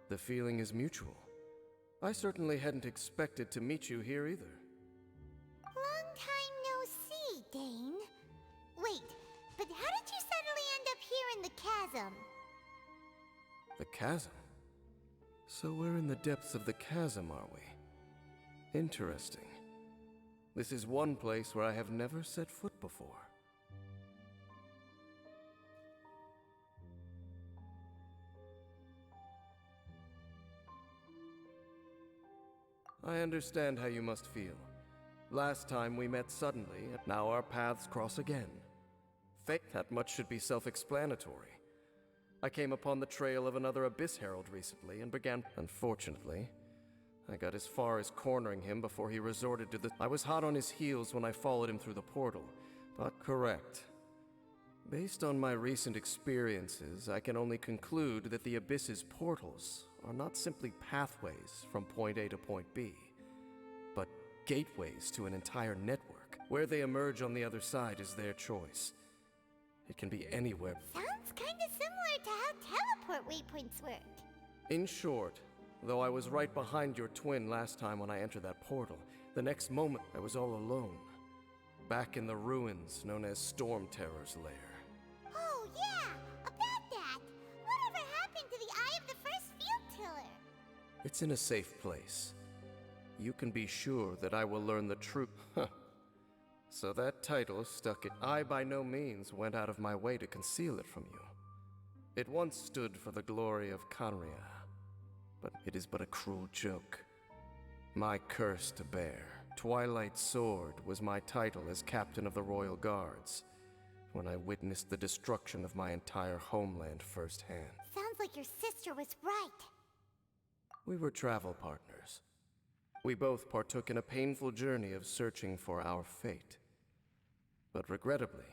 The feeling is mutual. I certainly hadn't expected to meet you here either. Long time no see, Dane. Wait, but how did you suddenly end up here in the chasm? The chasm? So we're in the depths of the chasm, are we? Interesting. This is one place where I have never set foot before. I understand how you must feel. Last time we met suddenly, and now our paths cross again. Fate, that much should be self-explanatory. I came upon the trail of another Abyss Herald recently and began... Unfortunately, I got as far as cornering him before he resorted to the... I was hot on his heels when I followed him through the portal, but correct. Based on my recent experiences, I can only conclude that the Abyss's portals are not simply pathways from point A to point B, but gateways to an entire network. Where they emerge on the other side is their choice. It can be anywhere. Sounds kinda similar to how teleport waypoints work. In short, though I was right behind your twin last time when I entered that portal, the next moment I was all alone. Back in the ruins known as Storm Terror's lair. Oh yeah, about that! Whatever happened to the Eye of the First Field Tiller? It's in a safe place. You can be sure that I will learn the truth. So that title stuck it. I by no means went out of my way to conceal it from you. It once stood for the glory of Khaenri'ah, but it is but a cruel joke. My curse to bear. Twilight Sword was my title as captain of the Royal Guards, when I witnessed the destruction of my entire homeland firsthand. Sounds like your sister was right. We were travel partners. We both partook in a painful journey of searching for our fate. But regrettably,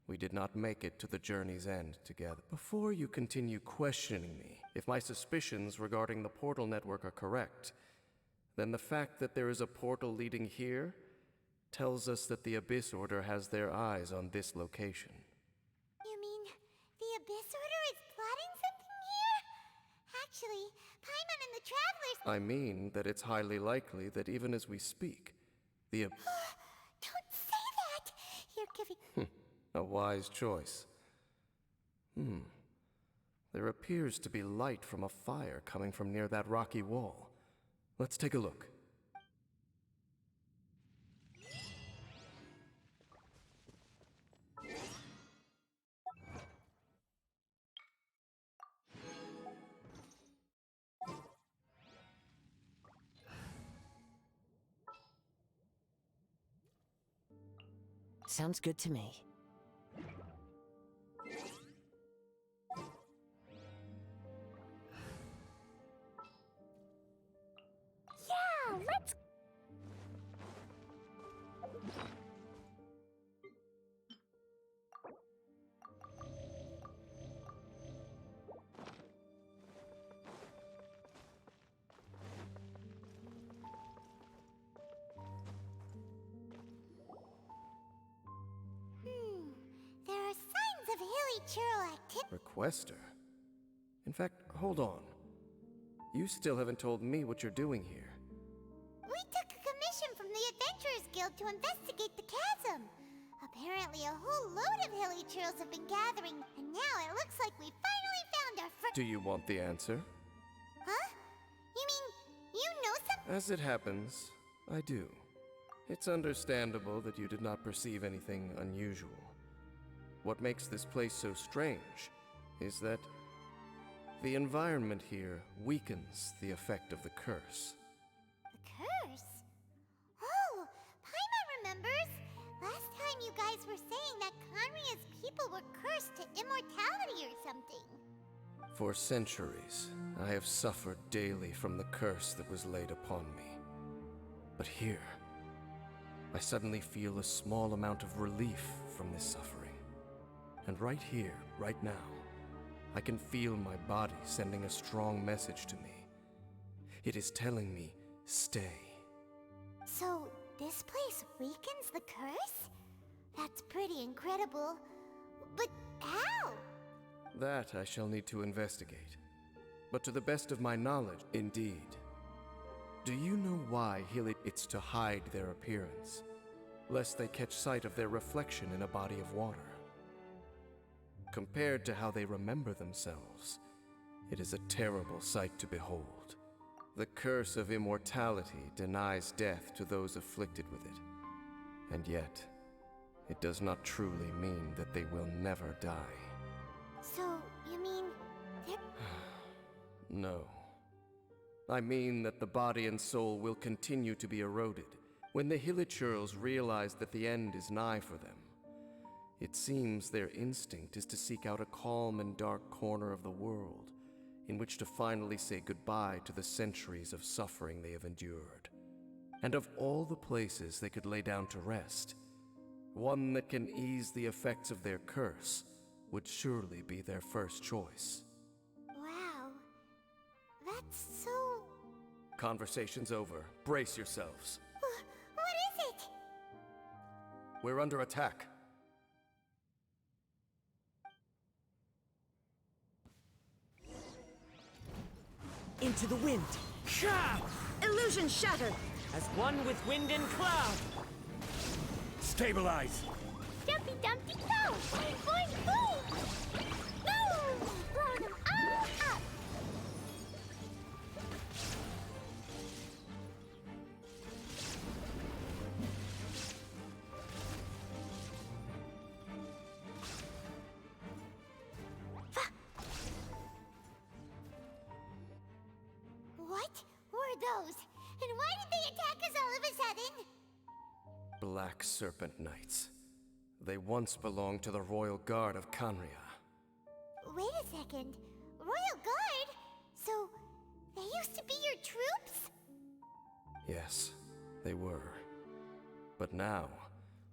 we did not make it to the journey's end together. Before you continue questioning me, if my suspicions regarding the portal network are correct, then the fact that there is a portal leading here tells us that the Abyss Order has their eyes on this location. You mean the Abyss Order is plotting something here? Actually, Paimon and the Travelers... I mean that it's highly likely that even as we speak, the Don't say that! You're giving... A wise choice. There appears to be light from a fire coming from near that rocky wall. Let's take a look. Sounds good to me. Yeah, let's... There are signs of hilly churl activity. Requester? In fact, hold on. You still haven't told me what you're doing here. We took a commission from the Adventurers Guild to investigate the chasm. Apparently a whole load of hilly churls have been gathering, and now it looks like we finally found our first... Do you want the answer? Huh? You mean, you know something? As it happens, I do. It's understandable that you did not perceive anything unusual. What makes this place so strange is that the environment here weakens the effect of the curse. The curse? Oh, Paimon remembers! Last time you guys were saying that Khaenri'ah's people were cursed to immortality or something. For centuries, I have suffered daily from the curse that was laid upon me. But here, I suddenly feel a small amount of relief from this suffering. And right here, right now, I can feel my body sending a strong message to me. It is telling me, stay. So, this place weakens the curse? That's pretty incredible. But how? That I shall need to investigate. But to the best of my knowledge, indeed. Do you know why it's to hide their appearance, lest they catch sight of their reflection in a body of water? Compared to how they remember themselves, it is a terrible sight to behold. The curse of immortality denies death to those afflicted with it, and yet, it does not truly mean that they will never die. So, you mean they're... No. I mean that the body and soul will continue to be eroded when the Hilichurls realize that the end is nigh for them. It seems their instinct is to seek out a calm and dark corner of the world in which to finally say goodbye to the centuries of suffering they have endured. And of all the places they could lay down to rest, one that can ease the effects of their curse would surely be their first choice. Wow. That's so... Conversation's over. Brace yourselves. What is it? We're under attack. Into the wind. Illusion shattered. As one with wind and cloud. Stabilize! Dumpty Dumpty go! Boing boing boom! Boom! Blow them all up! What were those? And why did they attack us all of a sudden? Black Serpent Knights. They once belonged to the Royal Guard of Kanria. Wait a second. Royal Guard? So, they used to be your troops? Yes, they were. But now,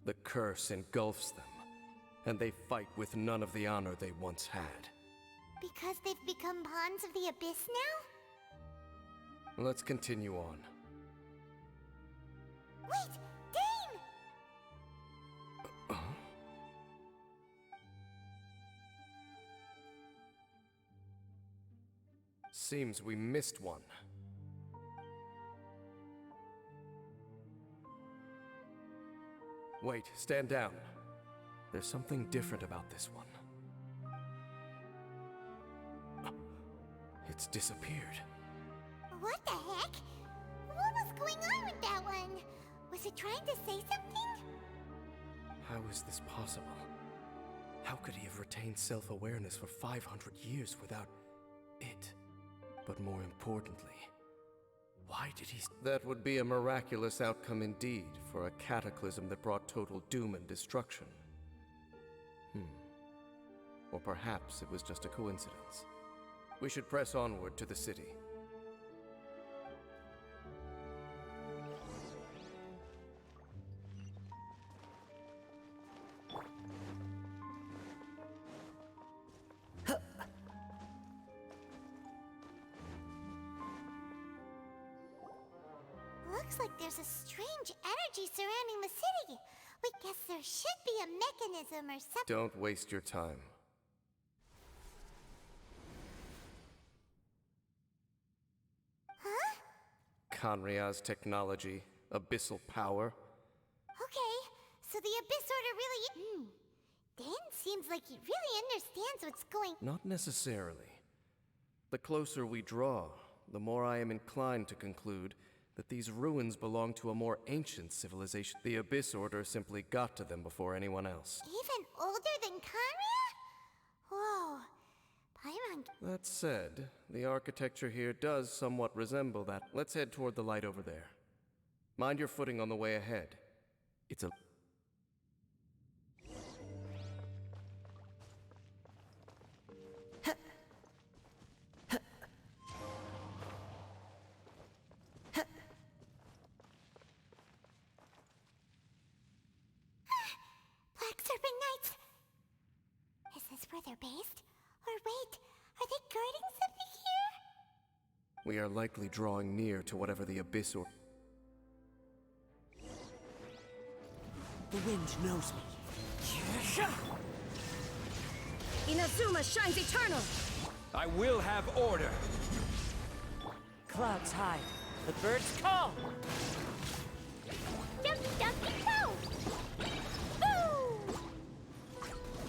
the curse engulfs them, and they fight with none of the honor they once had. Because they've become pawns of the Abyss now? Let's continue on. Wait! Dane! Seems we missed one. Wait, stand down. There's something different about this one. It's disappeared. What the heck? What was going on with that one? Was it trying to say something? How is this possible? How could he have retained self-awareness for 500 years without it? But more importantly, why did he... That would be a miraculous outcome indeed for a cataclysm that brought total doom and destruction. Or perhaps it was just a coincidence. We should press onward to the city. Looks like there's a strange energy surrounding the city. We guess there should be a mechanism or something. Don't waste your time. Huh? Kanria's technology, abyssal power. Okay, so the Abyss Order really... Dan seems like he really understands what's going... Not necessarily. The closer we draw, the more I am inclined to conclude that these ruins belong to a more ancient civilization. The Abyss Order simply got to them before anyone else. Even older than Kanria? Whoa. Paimon... That said, the architecture here does somewhat resemble that. Let's head toward the light over there. Mind your footing on the way ahead. It's a... Black Serpent Knights! Is this where they're based? Or wait, are they guarding something here? We are likely drawing near to whatever the Abyss or... The wind knows me. Inazuma shines eternal! I will have order! clouds hide, the birds call. Dumpy, dumpy, go! Boo!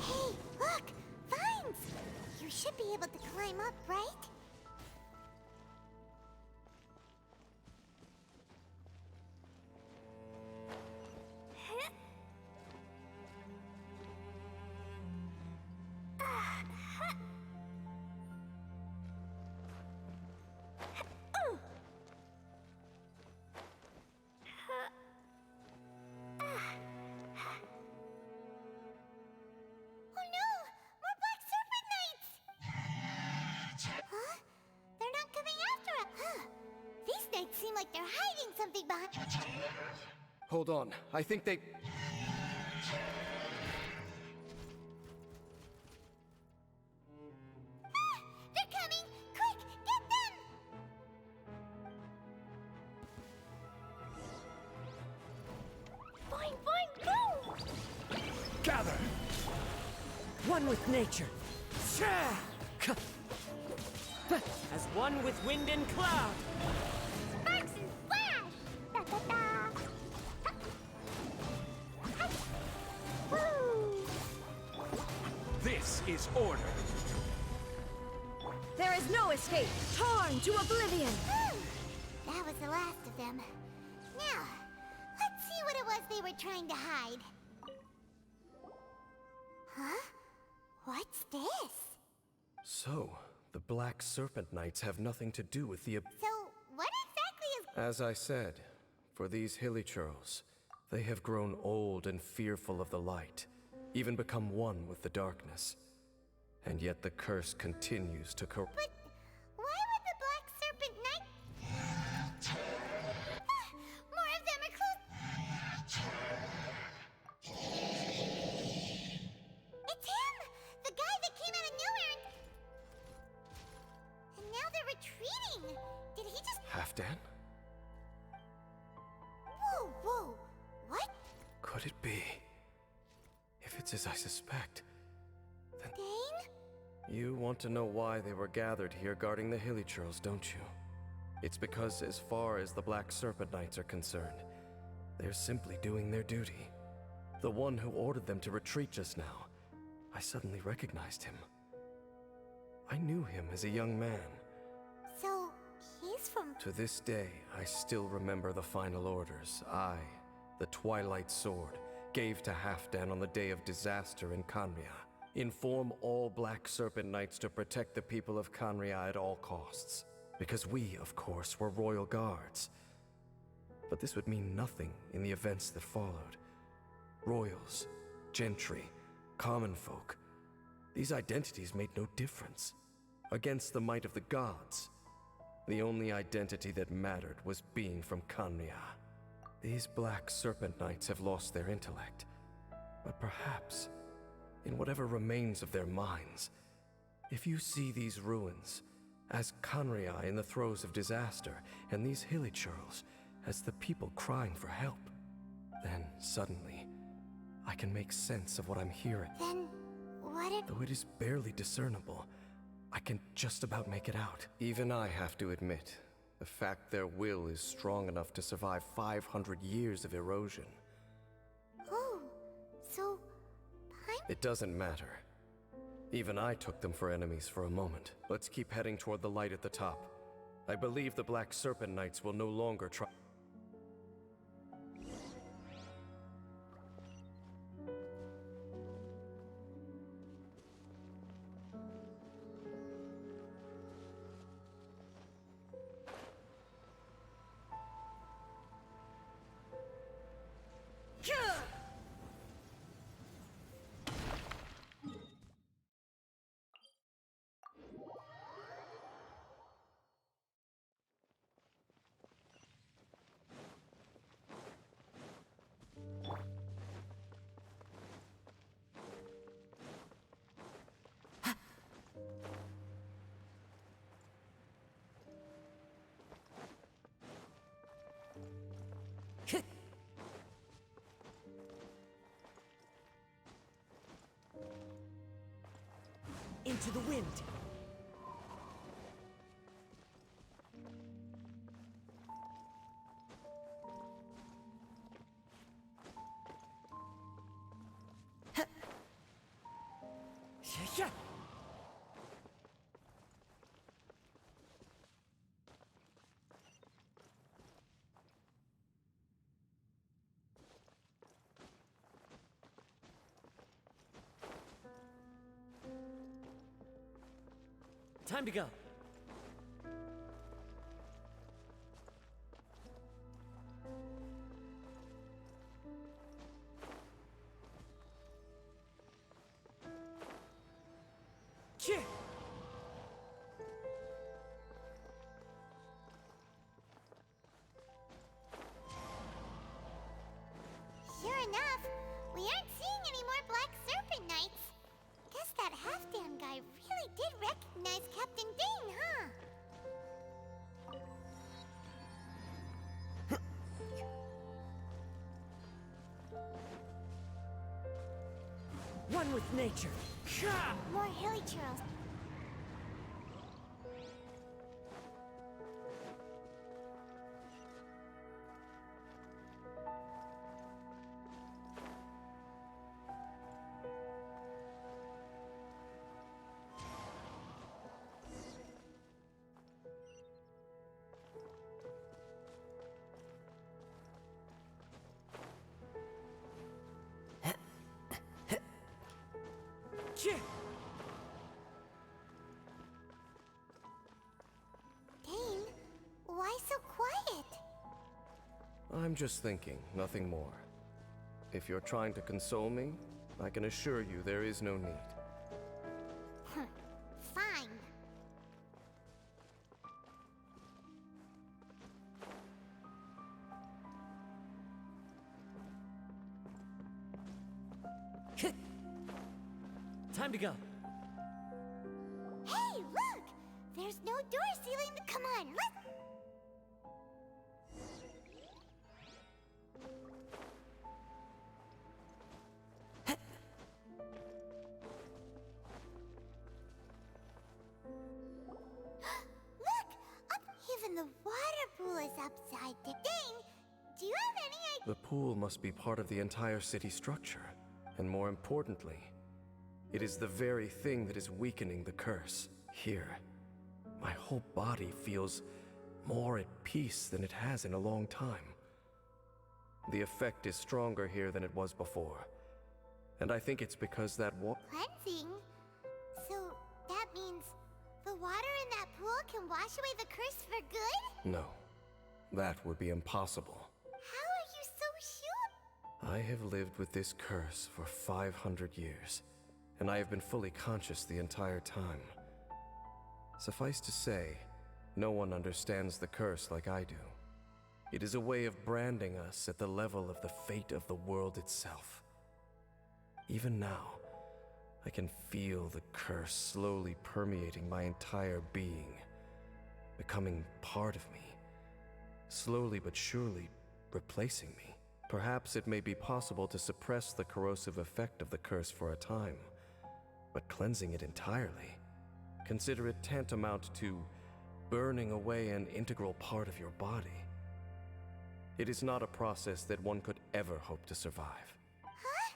Hey, look! Vines! You should be able to climb up, right? Oh no! More Black Serpent Knights! Huh? They're not coming after us! Huh? These knights seem like they're hiding something behind... Hold on, I think they... Ah! They're coming! Quick! Get them! Fine, fine, go! Gather! One with nature. As one with wind and cloud. Sparks and flash! Da da da! Ha! Woo! This is order. There is no escape! Torn to oblivion! Whew. That was the last of them. Now, let's see what it was they were trying to hide. Huh? What's this? So, the Black Serpent Knights have nothing to do with the... So, what exactly is... As I said, for these hilly churls, they have grown old and fearful of the light, even become one with the darkness. And yet the curse continues to But why would the Black Serpent Knight... Ah, more of them are close... It's him! The guy that came out of nowhere and now they're retreating! Did he just... Halfdan? Whoa, whoa! What? Could it be? If it's as I suspect, then... Dane? You want to know why they were gathered here guarding the hilly churls, don't you? It's because as far as the Black Serpent Knights are concerned, they're simply doing their duty. The one who ordered them to retreat just now, I suddenly recognized him. I knew him as a young man. So, he's from... To this day, I still remember the final orders I, the Twilight Sword, gave to Halfdan on the day of disaster in Khaenri'ah. Inform all Black Serpent Knights to protect the people of Khaenri'ah at all costs. Because we, of course, were royal guards. But this would mean nothing in the events that followed. Royals, gentry, common folk. These identities made no difference. Against the might of the gods, the only identity that mattered was being from Khaenri'ah. These Black Serpent Knights have lost their intellect. But perhaps, in whatever remains of their minds, if you see these ruins as Khaenri'ah in the throes of disaster, and these hilly churls as the people crying for help, then suddenly I can make sense of what I'm hearing. Then, what if... Though it is barely discernible, I can just about make it out. Even I have to admit, the fact their will is strong enough to survive 500 years of erosion. Oh, so... It doesn't matter. Even I took them for enemies for a moment. Let's keep heading toward the light at the top. I believe the Black Serpent Knights will no longer try... Into the wind. Yeah. Time to go. Yeah. Sure enough, we aren't seeing any more Black Serpent Knights. Guess that Halfdan guy really did recognize Captain Dane, huh? One with nature. More hilly churls. Yeah. Dane, why so quiet? I'm just thinking, nothing more. If you're trying to console me, I can assure you there is no need. Fine. Time to go. Hey, look! There's no door sealing the... Come on, let's... Look! Up! Even the water pool is upside down. Dane, do you have any idea? The pool must be part of the entire city structure. And more importantly, it is the very thing that is weakening the curse. Here, my whole body feels more at peace than it has in a long time. The effect is stronger here than it was before. And I think it's because that Cleansing? So, that means the water in that pool can wash away the curse for good? No, that would be impossible. How are you so sure? I have lived with this curse for 500 years, and I have been fully conscious the entire time. Suffice to say, no one understands the curse like I do. It is a way of branding us at the level of the fate of the world itself. Even now, I can feel the curse slowly permeating my entire being, becoming part of me, slowly but surely replacing me. Perhaps it may be possible to suppress the corrosive effect of the curse for a time, but cleansing it entirely, consider it tantamount to burning away an integral part of your body. It is not a process that one could ever hope to survive. Huh?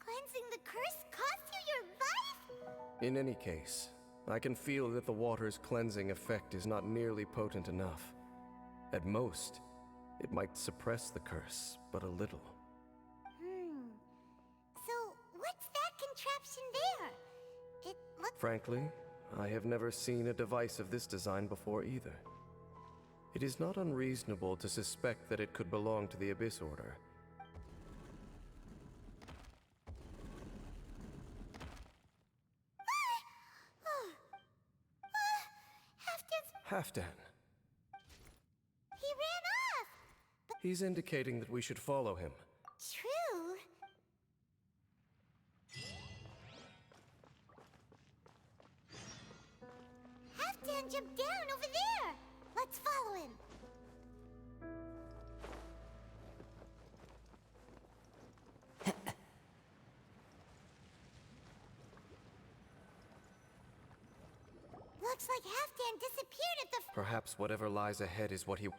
Cleansing the curse cost you your life? In any case, I can feel that the water's cleansing effect is not nearly potent enough. At most, it might suppress the curse, but a little. So, what's that contraption there? It looks... Frankly, I have never seen a device of this design before either. It is not unreasonable to suspect that it could belong to the Abyss Order. Halfdan. He ran off! But He's indicating that we should follow him. true. Halfdan jumped down over there! Let's follow him. Looks like Halfdan disappeared at the... Perhaps whatever lies ahead is what he...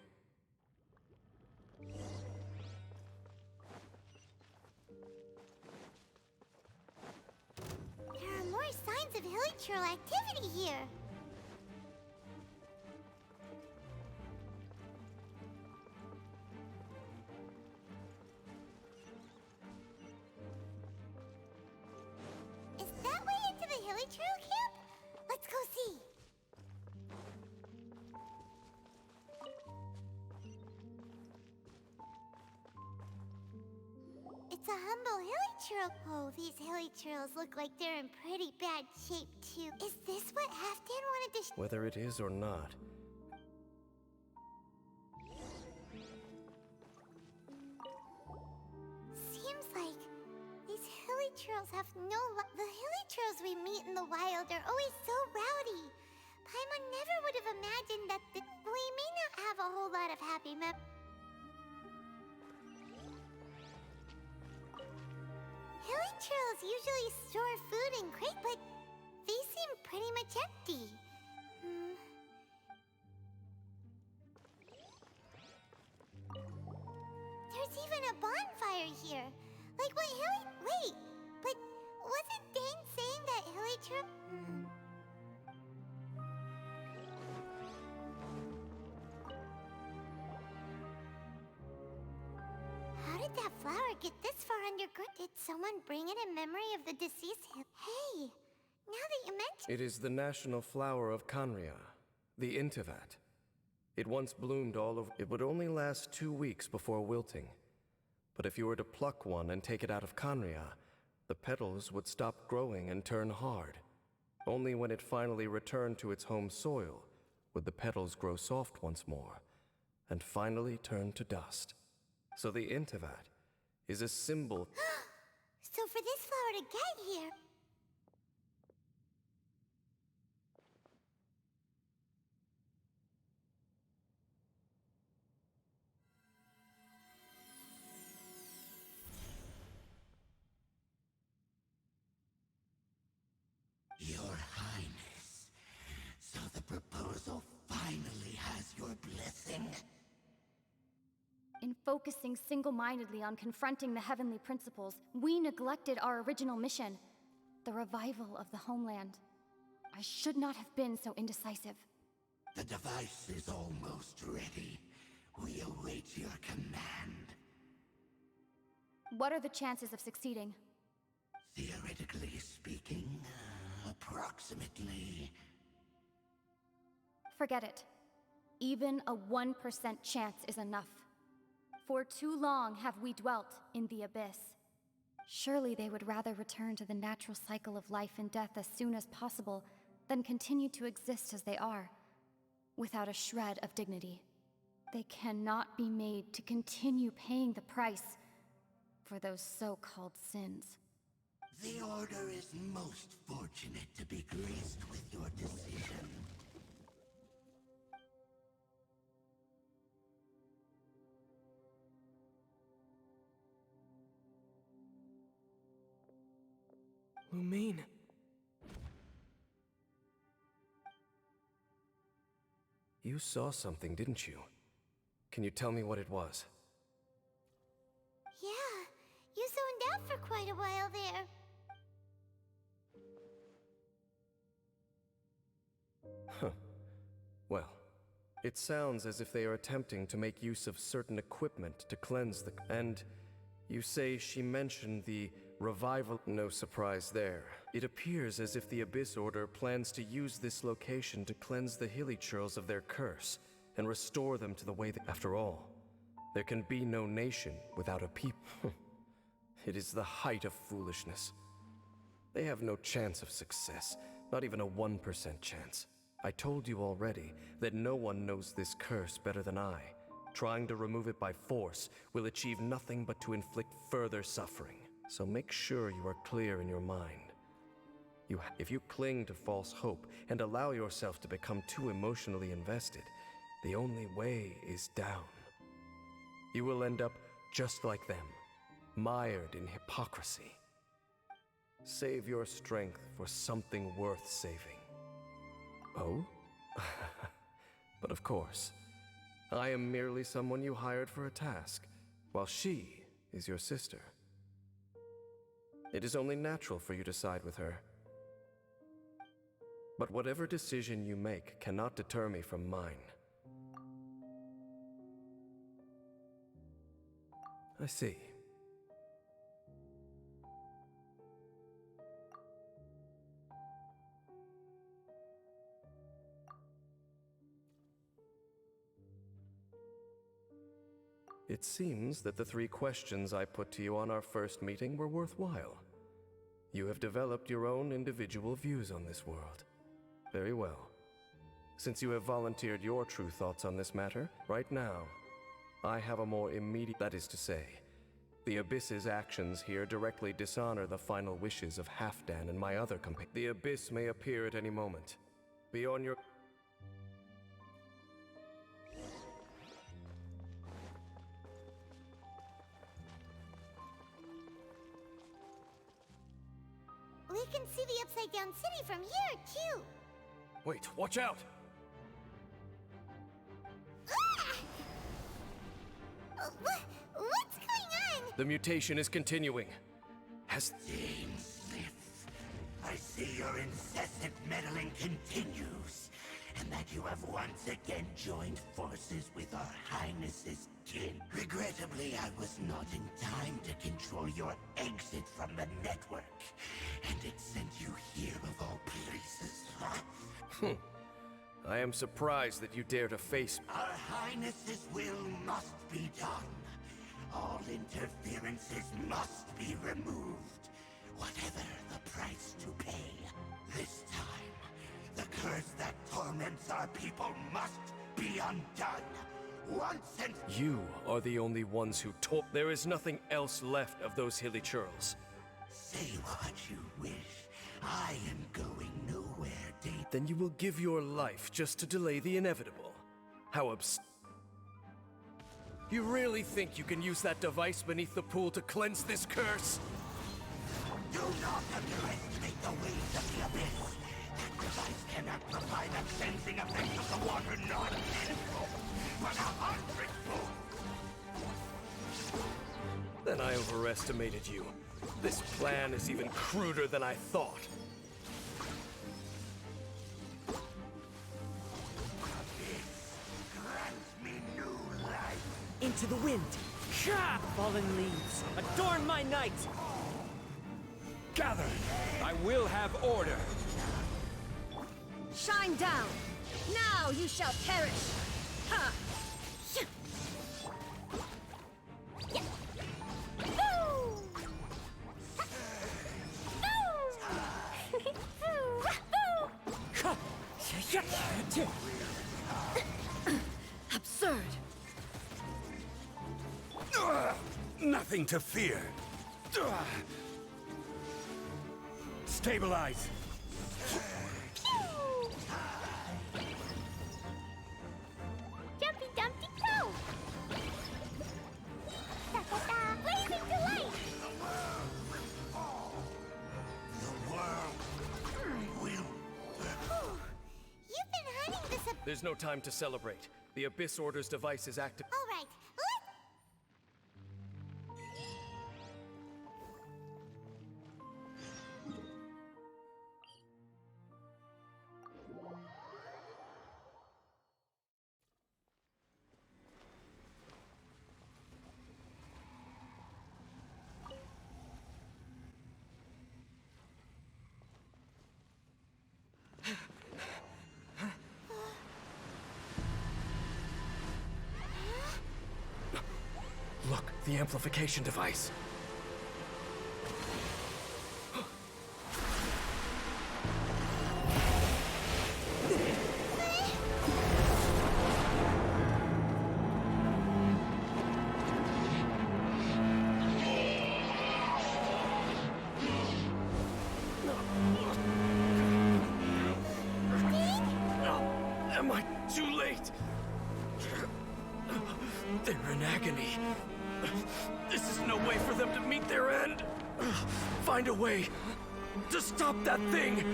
There are more hilichurl activity here. Is that way into the hilichurl camp? Let's go see. It's a humble hilichurl. Oh, these hilichurls look like they're in pretty bad shape, too. Is this what Halfdan wanted to Whether it is or not, Seems like these hilichurls have no The hilichurls we meet in the wild are always so rowdy. Paimon never would have imagined that we may not have a whole lot of happy Hilichurls usually store food in crates, but these seem pretty much empty. There's even a bonfire here. Like what Wait, but wasn't Dane saying that hilichurl... How did that flower get this far underground? Did someone bring it in memory of the deceased Hey, now that you mention... it is the national flower of Khaenri'ah, the Intivat. It once bloomed all over. It would only last 2 weeks before wilting. But if you were to pluck one and take it out of Khaenri'ah, the petals would stop growing and turn hard. Only when it finally returned to its home soil would the petals grow soft once more, and finally turn to dust. So the Intivat is a symbol. So for this flower to get here... Your Highness, so the proposal finally has your blessing? In focusing single-mindedly on confronting the heavenly principles, we neglected our original mission, the revival of the homeland. I should not have been so indecisive. The device is almost ready. We await your command. What are the chances of succeeding? Theoretically speaking, approximately... Forget it. Even a 1% chance is enough. For too long have we dwelt in the Abyss. Surely they would rather return to the natural cycle of life and death as soon as possible than continue to exist as they are, without a shred of dignity. They cannot be made to continue paying the price for those so-called sins. The Order is most fortunate to be graced with your decision. Lumine. You saw something, didn't you? Can you tell me what it was? Yeah, you zoned out for quite a while there. Huh. Well, it sounds as if they are attempting to make use of certain equipment to cleanse the... And you say she mentioned the revival... No surprise there. It appears as if the Abyss Order plans to use this location to cleanse the hilichurls of their curse and restore them to the way that... After all, there can be no nation without a people. It is the height of foolishness. They have no chance of success, not even a 1% chance. I told you already that no one knows this curse better than I. Trying to remove it by force will achieve nothing but to inflict further suffering. So make sure you are clear in your mind. If you cling to false hope and allow yourself to become too emotionally invested, the only way is down. You will end up just like them, mired in hypocrisy. Save your strength for something worth saving. Oh? But of course, I am merely someone you hired for a task, while she is your sister. It is only natural for you to side with her. But whatever decision you make cannot deter me from mine. I see. It seems that the 3 questions I put to you on our first meeting were worthwhile. You have developed your own individual views on this world. Very well. Since you have volunteered your true thoughts on this matter, right now, I have a more immediate... That is to say, the Abyss's actions here directly dishonor the final wishes of Halfdan and my other companions. The Abyss may appear at any moment. Be on your... We can see the Upside Down City from here, too! Wait, watch out! Ah! What's going on? The mutation is continuing. Has... Dainself, I see your incessant meddling continues, and that you have once again joined forces with our Highness's kin. Regrettably, I was not in time to control your exit from the network, and it sent you here of all places. I am surprised that you dare to face... Our Highness's will must be done. All interferences must be removed, whatever the price to pay. This time, the curse that torments our people must be undone. Once and... You are the only ones who talk. There is nothing else left of those hilly churls. Say what you wish. I am going nowhere, Dainself. Then you will give your life just to delay the inevitable. How You really think you can use that device beneath the pool to cleanse this curse? Do not underestimate the waves of the Abyss. That device cannot provide a cleansing effect of the water non-tenfold, but 100-fold. Then I overestimated you. This plan is even cruder than I thought. Grant me new life. Into the wind. Fallen leaves, adorn my night. Gather! I will have order! Shine down! Now you shall perish! Ha! Absurd! Nothing to fear! Stabilize! Jumpy Dumpty Go! Da-da-da! Blazing delight! The world will... You've been hunting this up. There's no time to celebrate. The Abyss Order's device is active. All right, Look, the amplification device. Am I too late? They're in agony. This is no way for them to meet their end. Find a way to stop that thing.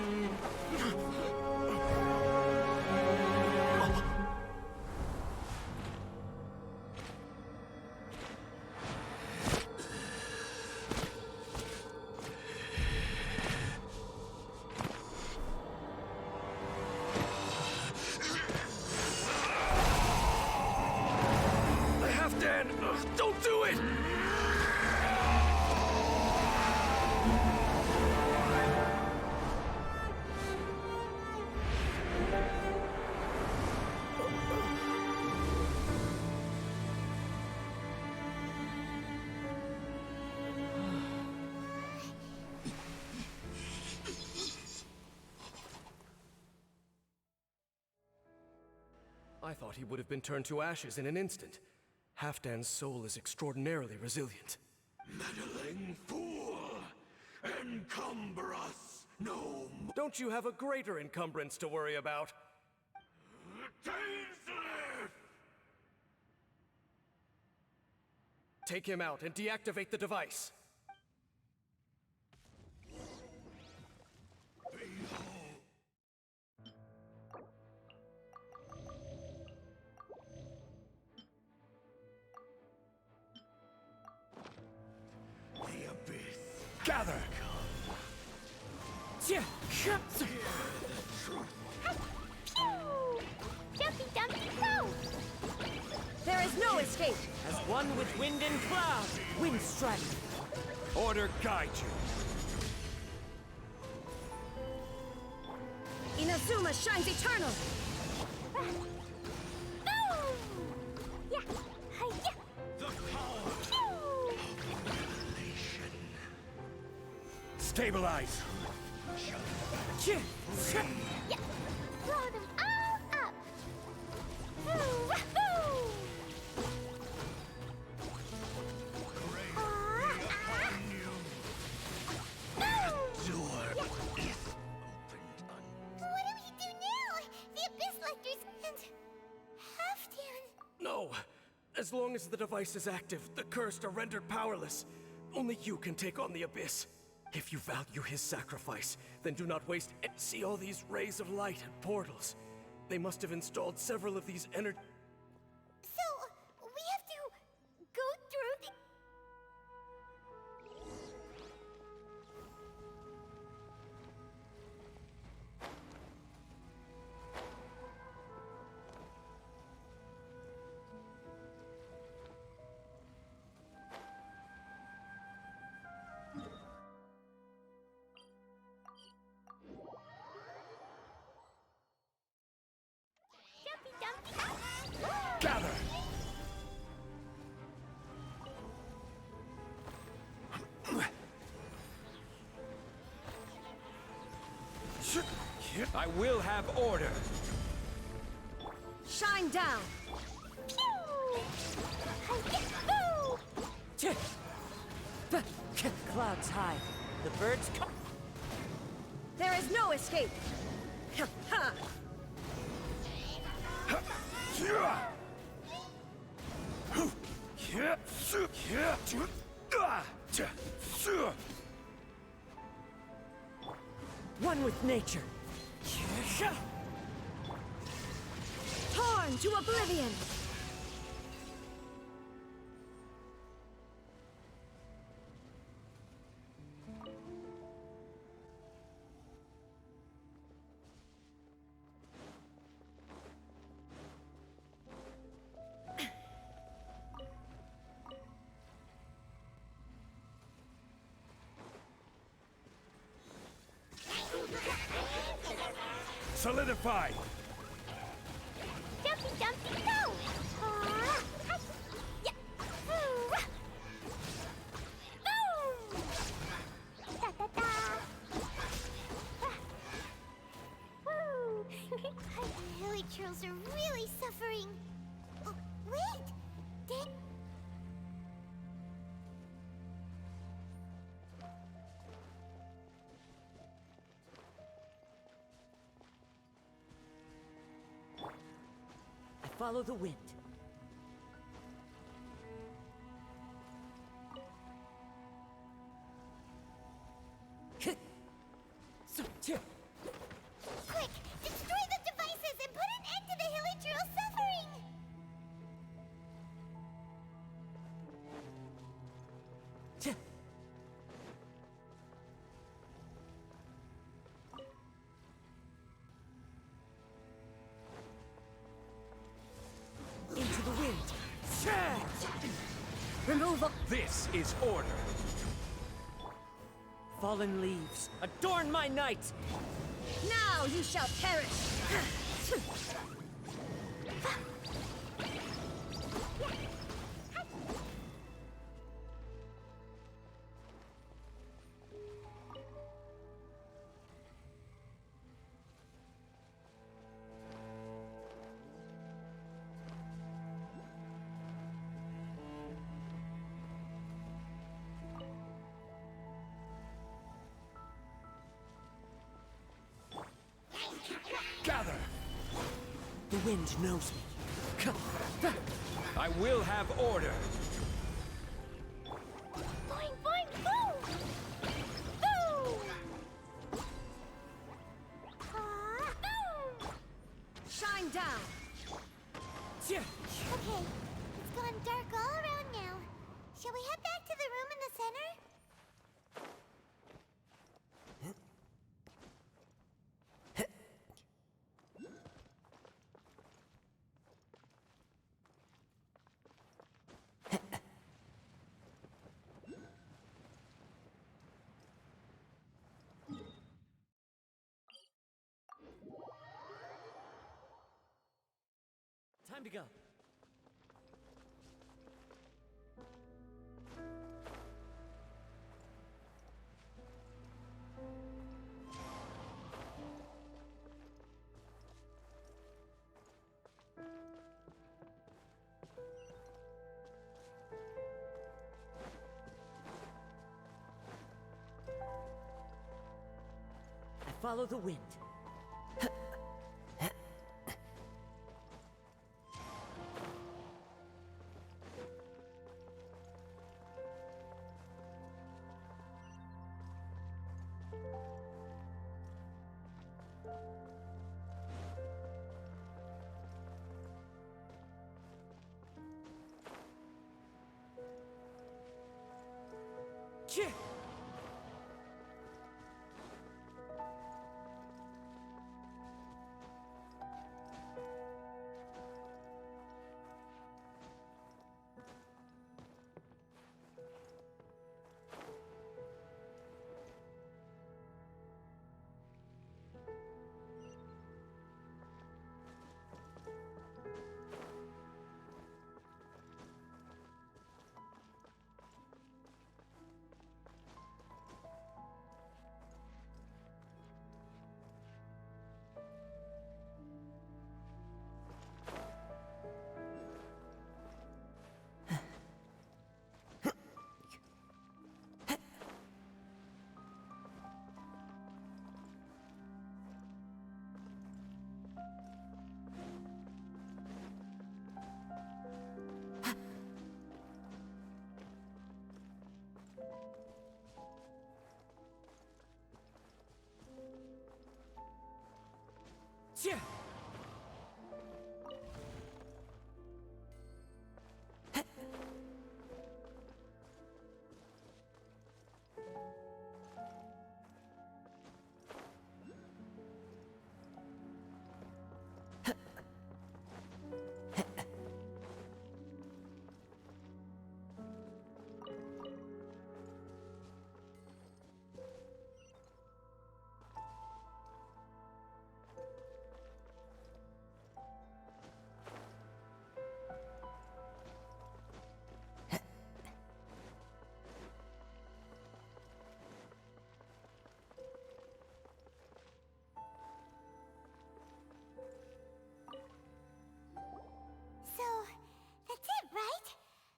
I thought he would have been turned to ashes in an instant. Halfdan's soul is extraordinarily resilient. Meddling fool! Encumber us no more! Don't you have a greater encumbrance to worry about? Dainself! Take him out and deactivate the device. The Abyss! Gather! Jumpy Dumpy Go! There is no escape! As one with wind and cloud, wind strike. Order guide you. Inazuma shines eternal! Boom! Yeah! Hi-ya! The power Pew! of revelation! Stabilize! Yeah! Blow them all up! Woo! Wahoo! Door is opened What do we do now? The Abyss Lectors and Halfdan. No! As long as the device is active, the cursed are rendered powerless. Only you can take on the Abyss. If you value his sacrifice, then do not waste it. See all these rays of light and portals. They must have installed several of these energy. So, we have to go through the... Jumpy Dumpy. Gather! I will have order. Shine down! Pew! Hi-ya! Boo! Clouds high. The birds come. There is no escape! Ha! One with nature. Torn to oblivion! Solidify! Jumpy Dumpy Go! Hi! Yeah! Boo! Boom! Da-da-da! Woo! The hilly trolls are really suffering. Oh, wait! Follow the wind. Quick! Destroy the devices and put an end to the hilly troll suffering! Into the wind. Remove all This is order. fallen leaves. Adorn my night! Now you shall perish! wind knows me. I will have order. Boing, boing, boom! Boom! Boom! Shine down! Okay, it's gone dark all around now. Shall we head back to the room in the center? Time to go. I follow the wind. Cheer! Cheer! So, that's it, right?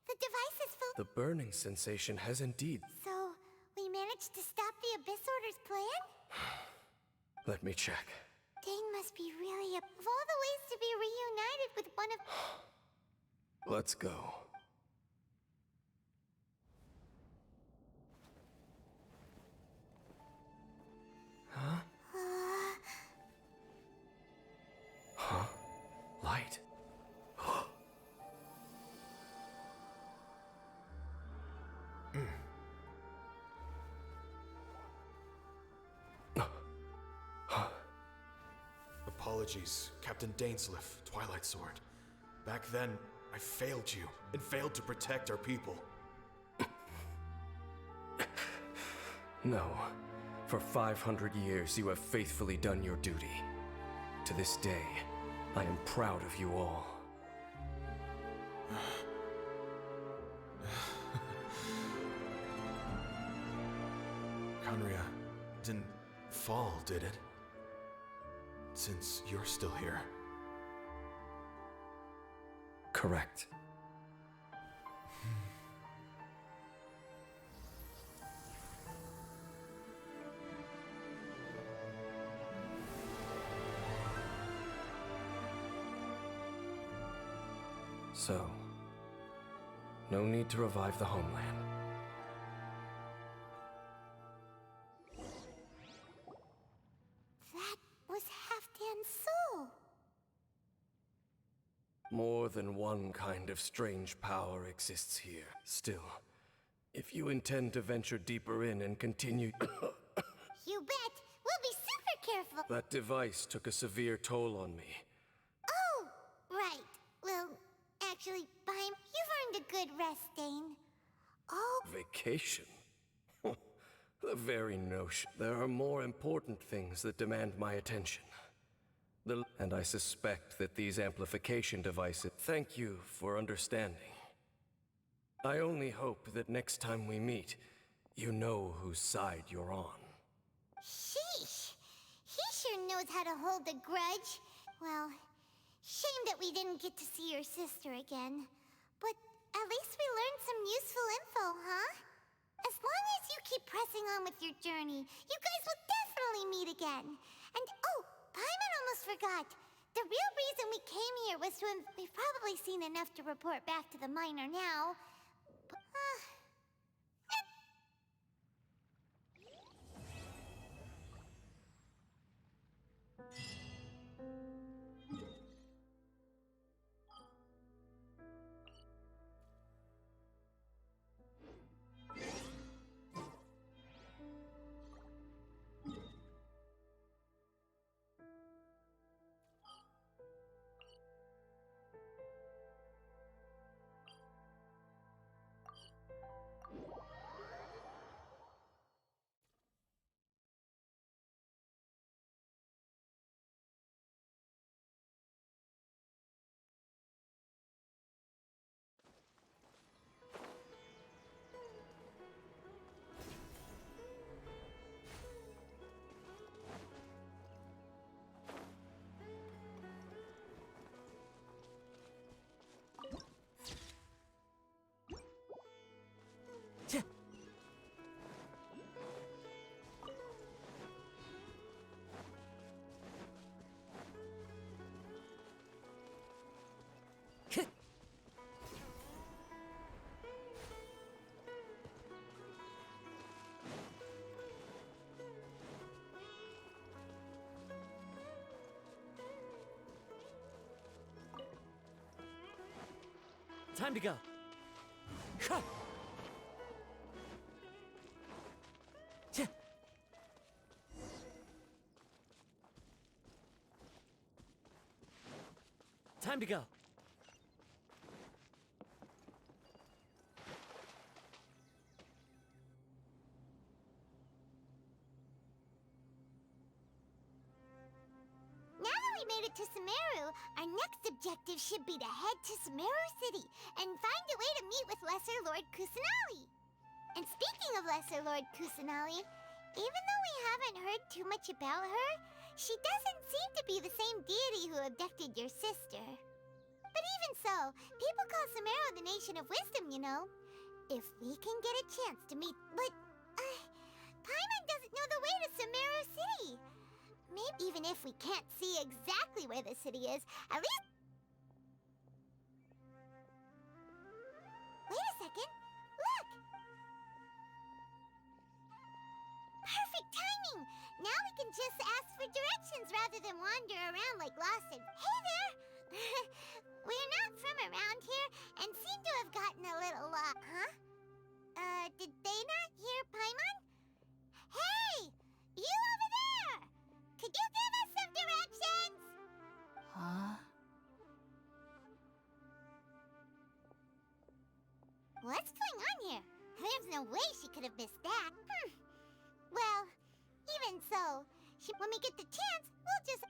The device is full. The burning sensation has indeed. So, we managed to stop the Abyss Order's plan? Let me check. Dane must be really of all the ways to be reunited with one of. Let's go. Huh? Huh? Light. Apologies, Captain Dainself, Twilight Sword. Back then, I failed you, and failed to protect our people. No. For 500 years, you have faithfully done your duty. To this day, I am proud of you all. Conria didn't fall, did it? Since you're still here. Correct. So, no need to revive the homeland. That was Halfdan's soul. More than one kind of strange power exists here. Still, if you intend to venture deeper in and continue... You bet. We'll be super careful. That device took a severe toll on me. Oh, right. Well, actually, Paimon, you've earned a good rest, Dane. Oh, Vacation? The very notion. There are more important things that demand my attention. And I suspect that these amplification devices... Thank you for understanding. I only hope that next time we meet, you know whose side you're on. sheesh. He sure knows how to hold a grudge. Well, shame that we didn't get to see your sister again. But at least we learned some useful info, huh? As long as you keep pressing on with your journey, you guys will definitely meet again. And oh, Paimon almost forgot. The real reason we came here was to... We've probably seen enough to report back to the miner now. But, Time to go. Ha! Tch. Time to go. now that we made it to Sumeru, our next objective should be to head to Sumeru City and find a way to meet with Lesser Lord Kusanali. And speaking of Lesser Lord Kusanali, even though we haven't heard too much about her, she doesn't seem to be the same deity who abducted your sister. But even so, people call Sumeru the Nation of Wisdom, you know. If we can get a chance to meet... But, Paimon doesn't know the way to Sumeru City. Maybe even if we can't see exactly where the city is, at least... Wait a second. Look! Perfect timing! Now we can just ask for directions rather than wander around like lost and... Hey there! We're not from around here and seem to have gotten a little lost. Huh? Did they not hear Paimon? Hey! You over there! Could you give us some directions? Huh? What's going on here? There's no way she could have missed that. Well, even so, when we get the chance, we'll just...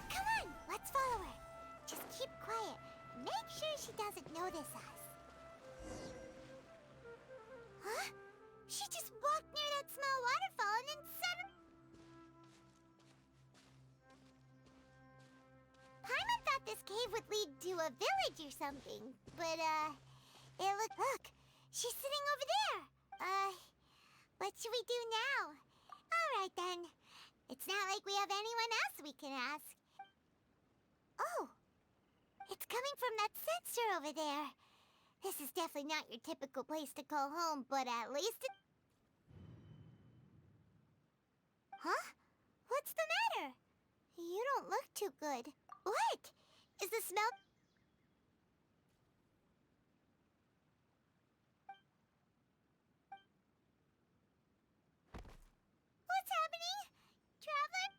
Come on, let's follow her. Just keep quiet. Make sure she doesn't notice us. Huh? She just walked near that small waterfall and then suddenly... Paimon thought this cave would lead to a village or something, but, Look, she's sitting over there. What should we do now? All Alright then. It's not like we have anyone else we can ask. Oh! It's coming from that sensor over there. This is definitely not your typical place to call home, but at least it... Huh? What's the matter? You don't look too good. What? Is the smell... What's happening? Traveler?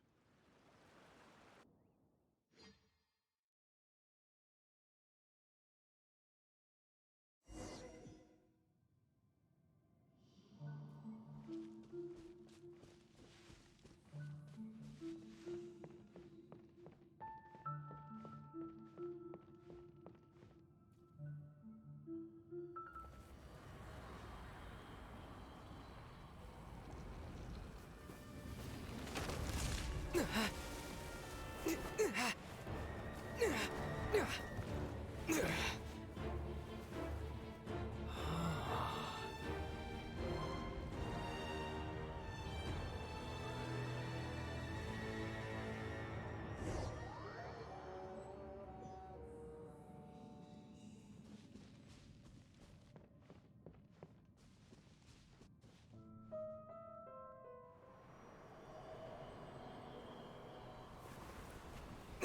The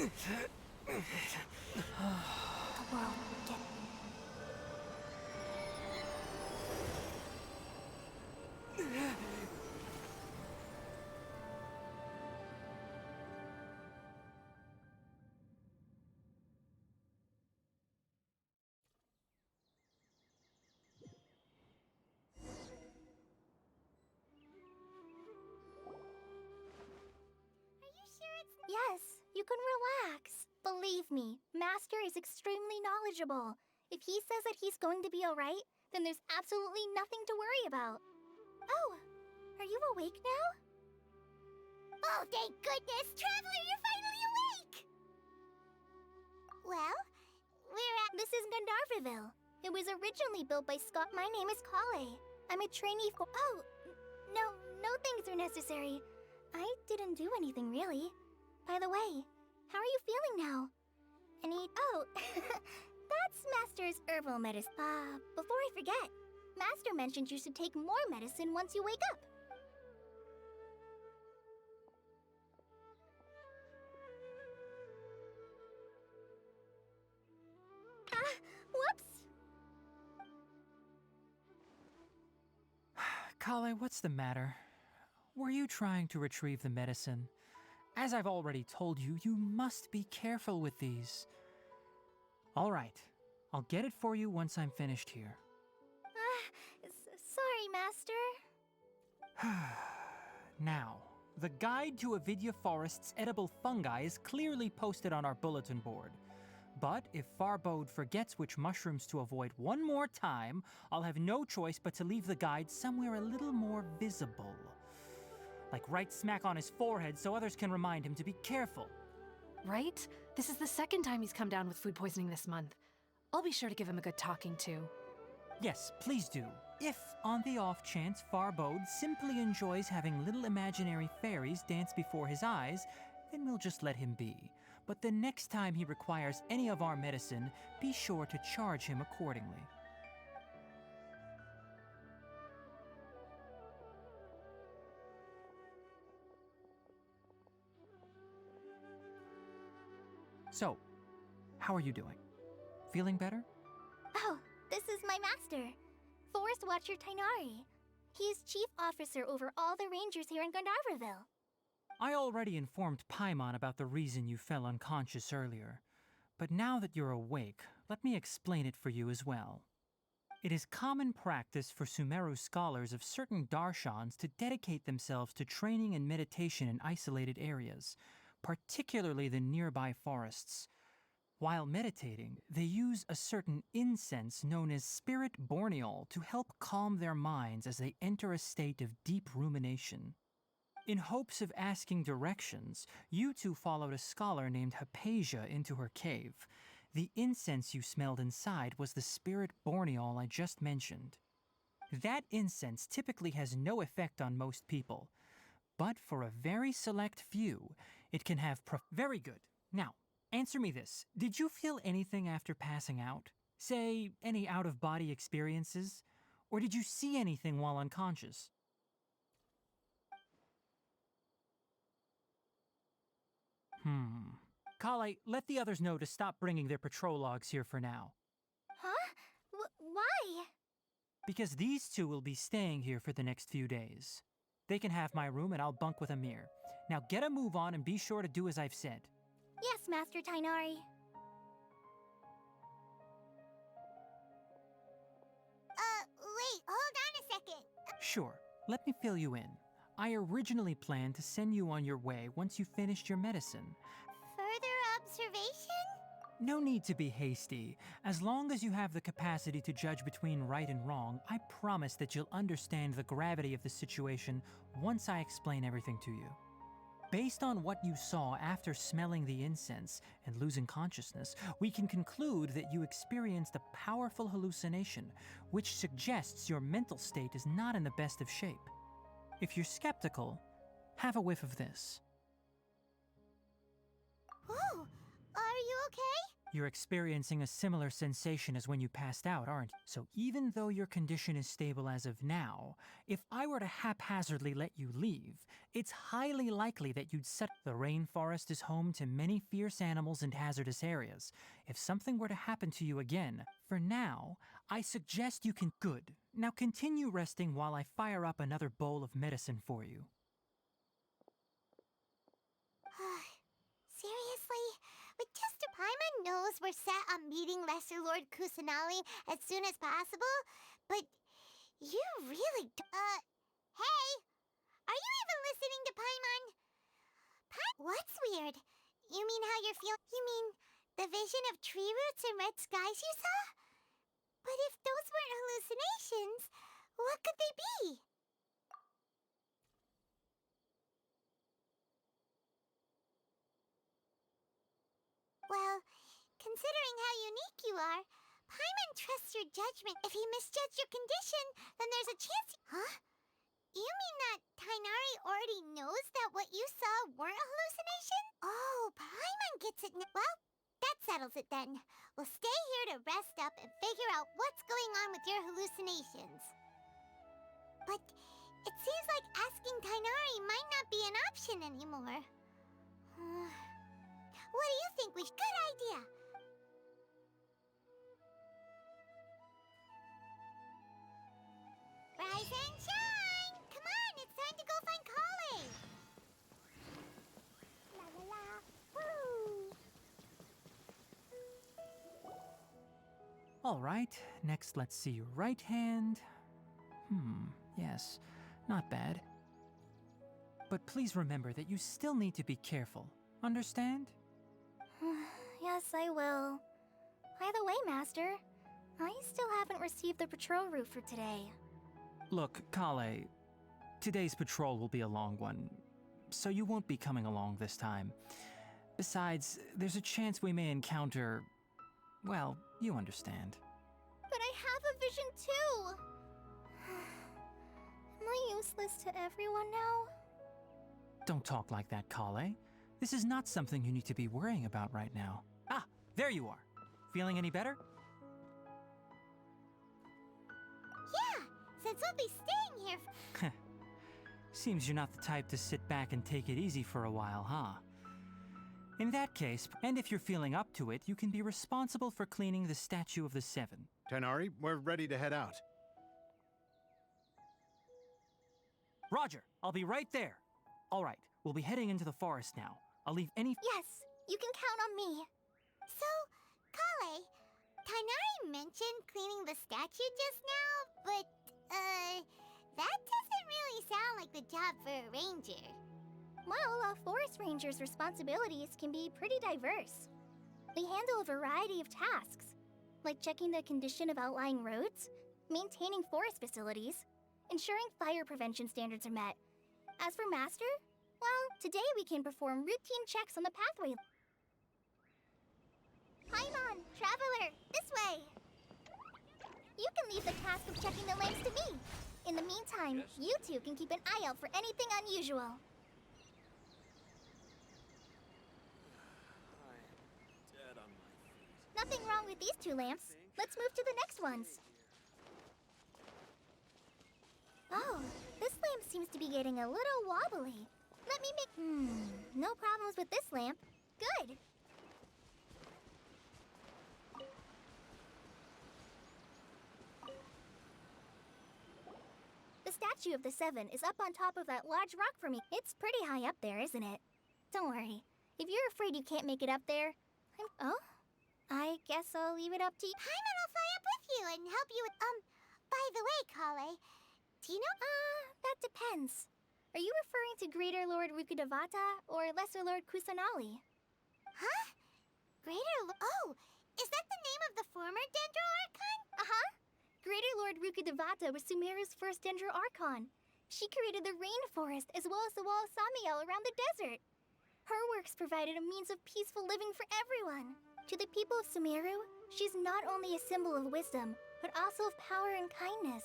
world will get me. Yes, you can relax. Believe me, Master is extremely knowledgeable. If he says that he's going to be alright, then there's absolutely nothing to worry about. Oh, are you awake now? Oh, thank goodness! Traveler, you're finally awake! Well, we're at... This is Gandharvaville. It was originally built by Scott. My name is Kale. I'm a trainee for... Oh, no thanks are necessary. I didn't do anything, really. By the way, how are you feeling now? Oh, that's Master's herbal medicine. Before I forget, Master mentioned you should take more medicine once you wake up. Whoops! Kale, what's the matter? Were you trying to retrieve the medicine? As I've already told you, you must be careful with these. All right, I'll get it for you once I'm finished here. Sorry, Master. Now, the guide to Avidya Forest's edible fungi is clearly posted on our bulletin board. But if Farbode forgets which mushrooms to avoid one more time, I'll have no choice but to leave the guide somewhere a little more visible. Like right smack on his forehead so others can remind him to be careful. Right? This is the second time he's come down with food poisoning this month. I'll be sure to give him a good talking to. Yes, please do. If, on the off chance, Farbode simply enjoys having little imaginary fairies dance before his eyes, then we'll just let him be. But the next time he requires any of our medicine, be sure to charge him accordingly. So, how are you doing? Feeling better? Oh, this is my master, Forest Watcher Tainari. He is chief officer over all the rangers here in Gandharvaville. I already informed Paimon about the reason you fell unconscious earlier. But now that you're awake, let me explain it for you as well. It is common practice for Sumeru scholars of certain darshans to dedicate themselves to training and meditation in isolated areas, particularly the nearby forests. While meditating, they use a certain incense known as spirit borneol to help calm their minds as they enter a state of deep rumination. In hopes of asking directions, you two followed a scholar named Hypatia into her cave. The incense you smelled inside was the spirit borneol I just mentioned. That incense typically has no effect on most people, But for a very select few, it can have very good. Now, answer me this. Did you feel anything after passing out? Say, any out-of-body experiences? Or did you see anything while unconscious? Kale, let the others know to stop bringing their patrol logs here for now. Huh? Why? Because these two will be staying here for the next few days. They can have my room and I'll bunk with Amir. Now get a move on and be sure to do as I've said. Yes, Master Tainari. Wait, hold on a second. Sure, let me fill you in. I originally planned to send you on your way once you finished your medicine. Further observation? No need to be hasty. As long as you have the capacity to judge between right and wrong, I promise that you'll understand the gravity of the situation once I explain everything to you. Based on what you saw after smelling the incense and losing consciousness, we can conclude that you experienced a powerful hallucination, which suggests your mental state is not in the best of shape. If you're skeptical, have a whiff of this. Whoa, are you okay? You're experiencing a similar sensation as when you passed out, aren't you? So even though your condition is stable as of now, if I were to haphazardly let you leave, it's highly likely that you'd set. The rainforest is home to many fierce animals and hazardous areas. If something were to happen to you again, for now, I suggest you can. Good. Now continue resting while I fire up another bowl of medicine for you. Seriously? But just Paimon knows we're set on meeting Lesser Lord Kusanali as soon as possible, but you really hey! Are you even listening to Paimon? What's weird? You mean how you're feeling? You mean the vision of tree roots and red skies you saw? But if those weren't hallucinations, what could they be? Well, considering how unique you are, Paimon trusts your judgment. If he misjudged your condition, then there's a chance. Huh? You mean that Tainari already knows that what you saw weren't a hallucination? Oh, Paimon gets it. Well, that settles it then. We'll stay here to rest up and figure out what's going on with your hallucinations. But it seems like asking Tainari might not be an option anymore. What do you think? Good idea. Rise and shine! Come on, it's time to go find Kale! La la la, woo! All right, next let's see your right hand. Yes, not bad. But please remember that you still need to be careful. Understand? Yes, I will. By the way, Master, I still haven't received the patrol route for today. Look, Kale, today's patrol will be a long one, so you won't be coming along this time. Besides, there's a chance we may encounter... well, you understand. But I have a vision too! Am I useless to everyone now? Don't talk like that, Kale. This is not something you need to be worrying about right now. Ah, there you are. Feeling any better? Yeah, since we'll be staying here. Seems you're not the type to sit back and take it easy for a while, huh? In that case, and if you're feeling up to it, you can be responsible for cleaning the Statue of the Seven. Tainari, we're ready to head out. Roger, I'll be right there. All right, we'll be heading into the forest now. I'll leave any... Yes, you can count on me. So, Kale, Tainari mentioned cleaning the statue just now, but, that doesn't really sound like the job for a ranger. Well, a forest ranger's responsibilities can be pretty diverse. They handle a variety of tasks, like checking the condition of outlying roads, maintaining forest facilities, ensuring fire prevention standards are met. As for Master, well, today we can perform routine checks on the pathway. Paimon, Traveler, this way! You can leave the task of checking the lanes to me. In the meantime, you two can keep an eye out for anything unusual. Nothing wrong with these two lamps. Let's move to the next ones. Oh, this lamp seems to be getting a little wobbly. Let me make... no problems with this lamp. Good. The statue of the Seven is up on top of that large rock for me. It's pretty high up there, isn't it? Don't worry. If you're afraid you can't make it up there, Oh? I guess I'll leave it up to you. Paimon will fly up with you and help you with, by the way, Kale, do you know? That depends. Are you referring to Greater Lord Rukkhadevata or Lesser Lord Kusanali? Huh? Oh, is that the name of the former Dendro Archon? Uh-huh. Greater Lord Rukkhadevata was Sumeru's first Dendro Archon. She created the rainforest as well as the wall of Samiel around the desert. Her works provided a means of peaceful living for everyone. To the people of Sumeru, she's not only a symbol of wisdom, but also of power and kindness.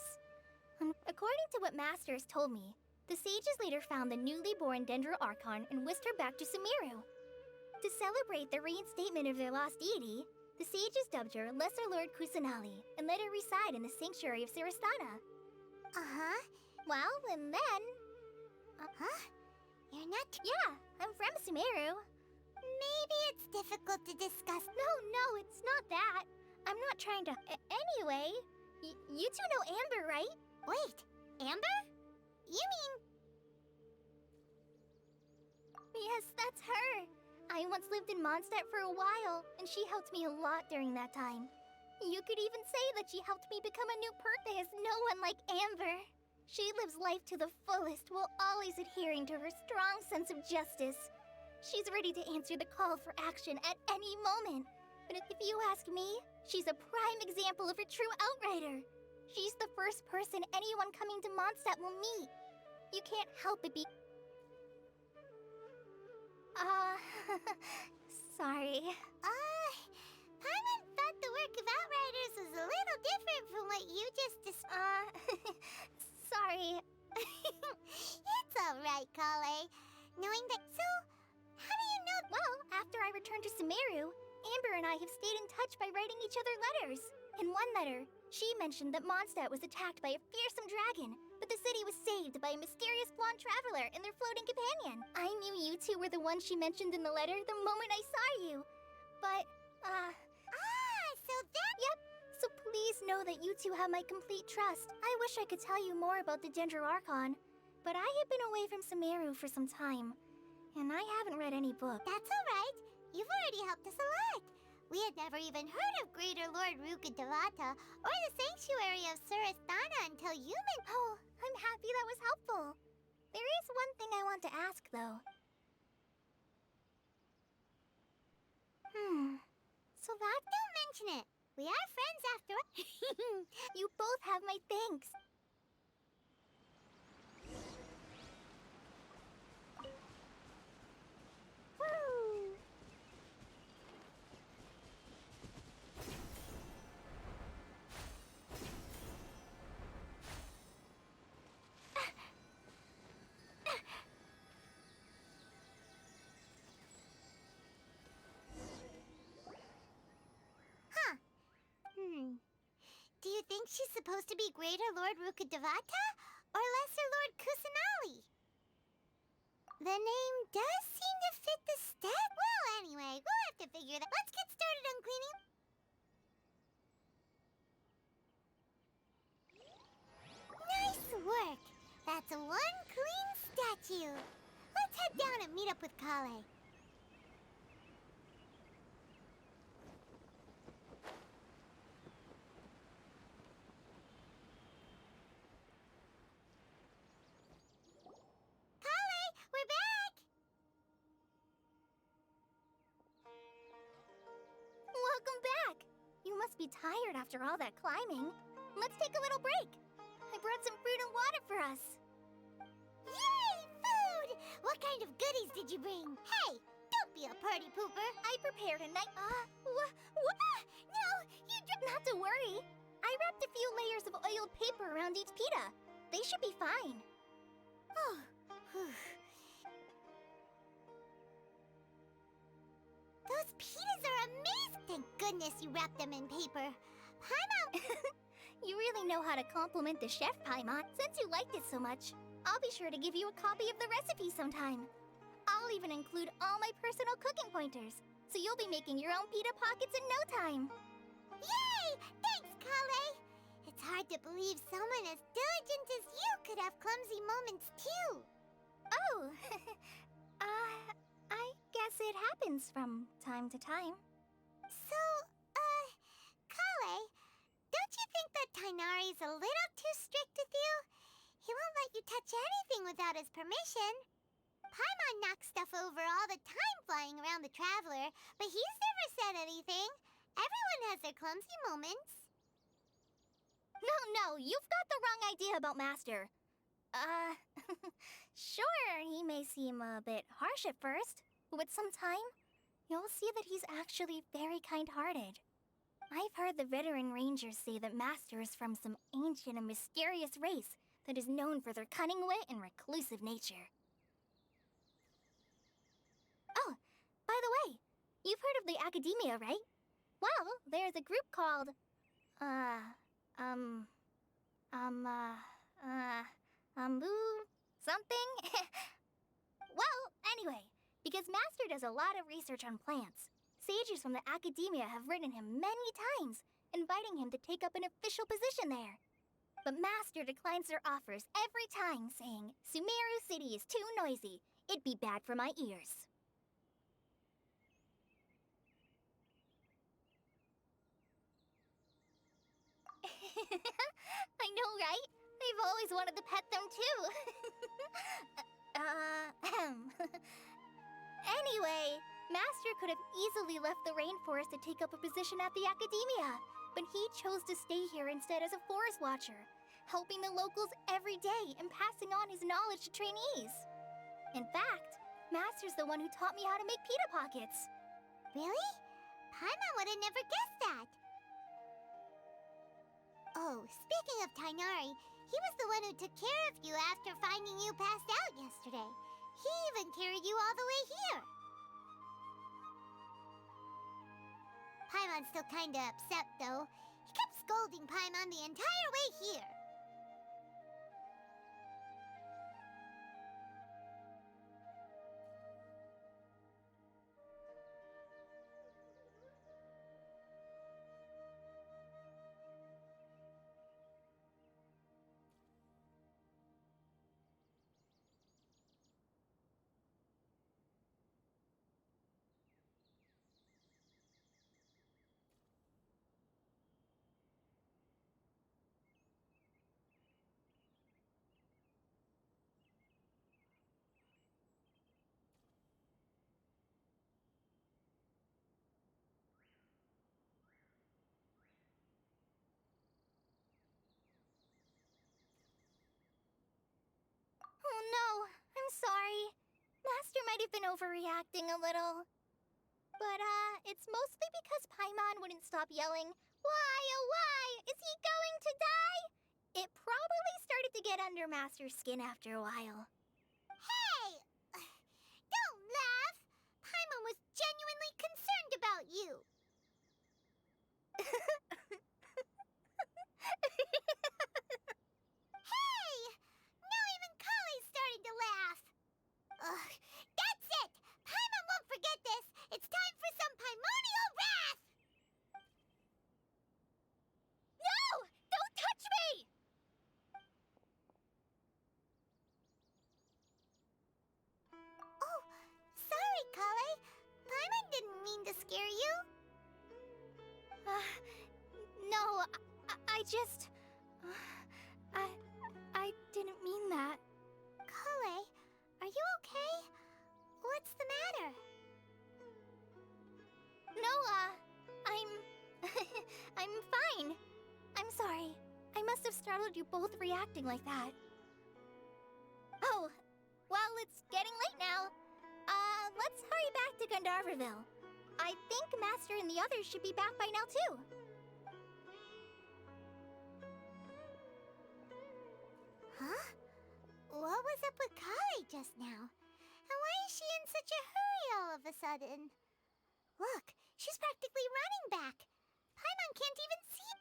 According to what Masters told me, the sages later found the newly born Dendro Archon and whisked her back to Sumeru. To celebrate the reinstatement of their lost deity, the sages dubbed her Lesser Lord Kusanali and let her reside in the sanctuary of Sarastana. Uh-huh. Well, and then... Huh? You're not... Yeah, I'm from Sumeru. Maybe it's difficult to discuss. No, it's not that. I'm not trying to... Anyway, you two know Amber, right? Wait, Amber? You mean... Yes, that's her. I once lived in Mondstadt for a while, and she helped me a lot during that time. You could even say that she helped me become a new person. There's no one like Amber. She lives life to the fullest while always adhering to her strong sense of justice. She's ready to answer the call for action at any moment. But if you ask me, she's a prime example of a true outrider. She's the first person anyone coming to Mondstadt will meet. You can't help but be... Sorry. Paimon thought the work of Outriders was a little different from what you just Sorry. It's alright, Kale. Knowing that... So, how do you know... Well, after I returned to Sumeru, Amber and I have stayed in touch by writing each other letters. In one letter, she mentioned that Mondstadt was attacked by a fearsome dragon, but the city was saved by a mysterious blonde traveler and their floating companion. I knew you two were the ones she mentioned in the letter the moment I saw you. But, so that... Yep. So please know that you two have my complete trust. I wish I could tell you more about the Dendro Archon, but I have been away from Sumeru for some time, and I haven't read any book. That's alright. You've already helped us a lot. We had never even heard of Greater Lord Rukkhadevata or the Sanctuary of Sarastana until you Oh, I'm happy that was helpful. There is one thing I want to ask, though. So that... Don't mention it. We are friends after all. You both have my thanks. Woo! Do you think she's supposed to be Greater Lord Rukkhadevata or Lesser Lord Kusanali? The name does seem to fit the stat. Well, anyway, we'll have to figure that. Let's get started on cleaning. Nice work. That's one clean statue. Let's head down and meet up with Kale. We're back! Welcome back! You must be tired after all that climbing. Let's take a little break. I brought some fruit and water for us. Yay! Food! What kind of goodies did you bring? Hey! Don't be a party pooper! I prepared a night... What? No! You Not to worry. I wrapped a few layers of oiled paper around each pita. They should be fine. Oh, whew. Those pitas are amazing! Thank goodness you wrapped them in paper. Paimon! You really know how to compliment the chef, Paimon. Since you liked it so much, I'll be sure to give you a copy of the recipe sometime. I'll even include all my personal cooking pointers, so you'll be making your own pita pockets in no time. Yay! Thanks, Kale! It's hard to believe someone as diligent as you could have clumsy moments too. Oh, I guess it happens from time to time. So, Kale, don't you think that Tighnari's a little too strict with you? He won't let you touch anything without his permission. Paimon knocks stuff over all the time flying around the Traveler, but he's never said anything. Everyone has their clumsy moments. No, you've got the wrong idea about Master. Sure, he may seem a bit harsh at first, but with some time, you'll see that he's actually very kind-hearted. I've heard the veteran rangers say that Master is from some ancient and mysterious race that is known for their cunning wit and reclusive nature. Oh, by the way, you've heard of the Academia, right? Well, there's a group called, something? Well, anyway, because Master does a lot of research on plants, sages from the Academia have written him many times, inviting him to take up an official position there. But Master declines their offers every time, saying, Sumeru City is too noisy. It'd be bad for my ears. I know, right? I've always wanted to pet them too. Anyway, Master could have easily left the rainforest to take up a position at the Academia, but he chose to stay here instead as a forest watcher, helping the locals every day and passing on his knowledge to trainees. In fact, Master's the one who taught me how to make pita pockets. Really? Paimon would have never guessed that. Oh, speaking of Tighnari, he was the one who took care of you after finding you passed out yesterday. He even carried you all the way here. Paimon's still kinda upset, though. He kept scolding Paimon the entire way here. Oh no, I'm sorry. Master might have been overreacting a little. But, it's mostly because Paimon wouldn't stop yelling, "Why, oh why? Is he going to die?" It probably started to get under Master's skin after a while. Hey! Don't laugh! Paimon was genuinely concerned about you. Hey! Now even Kale's starting to laugh. Ugh, that's it! Paimon won't forget this! It's time for some Paimonial wrath! No! Don't touch me! Oh, sorry, Kale. Paimon didn't mean to scare you. No, I just... I didn't mean that. Kale, are you okay? What's the matter? No, I'm fine. I'm sorry. I must have startled you both reacting like that. Oh, well, it's getting late now. Let's hurry back to Gandharville. I think Master and the others should be back by now, too. Huh? What was up with Kale just now? And why is she in such a hurry all of a sudden? Look, she's practically running back. Paimon can't even see.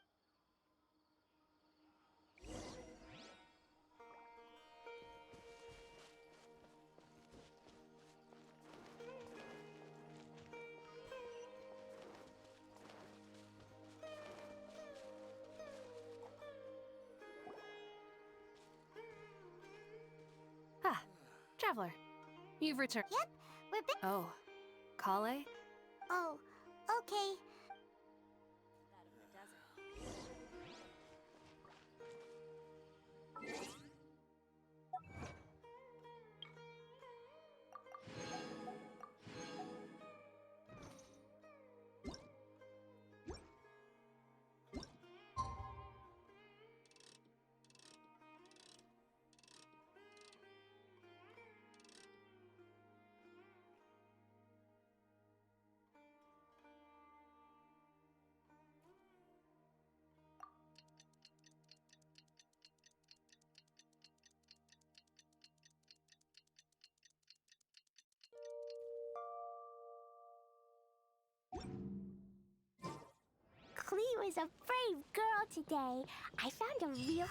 Ah, Traveler. You've returned. Yep, we're back. Oh, Kale? Oh, okay. Klee was a brave girl today. I found a real...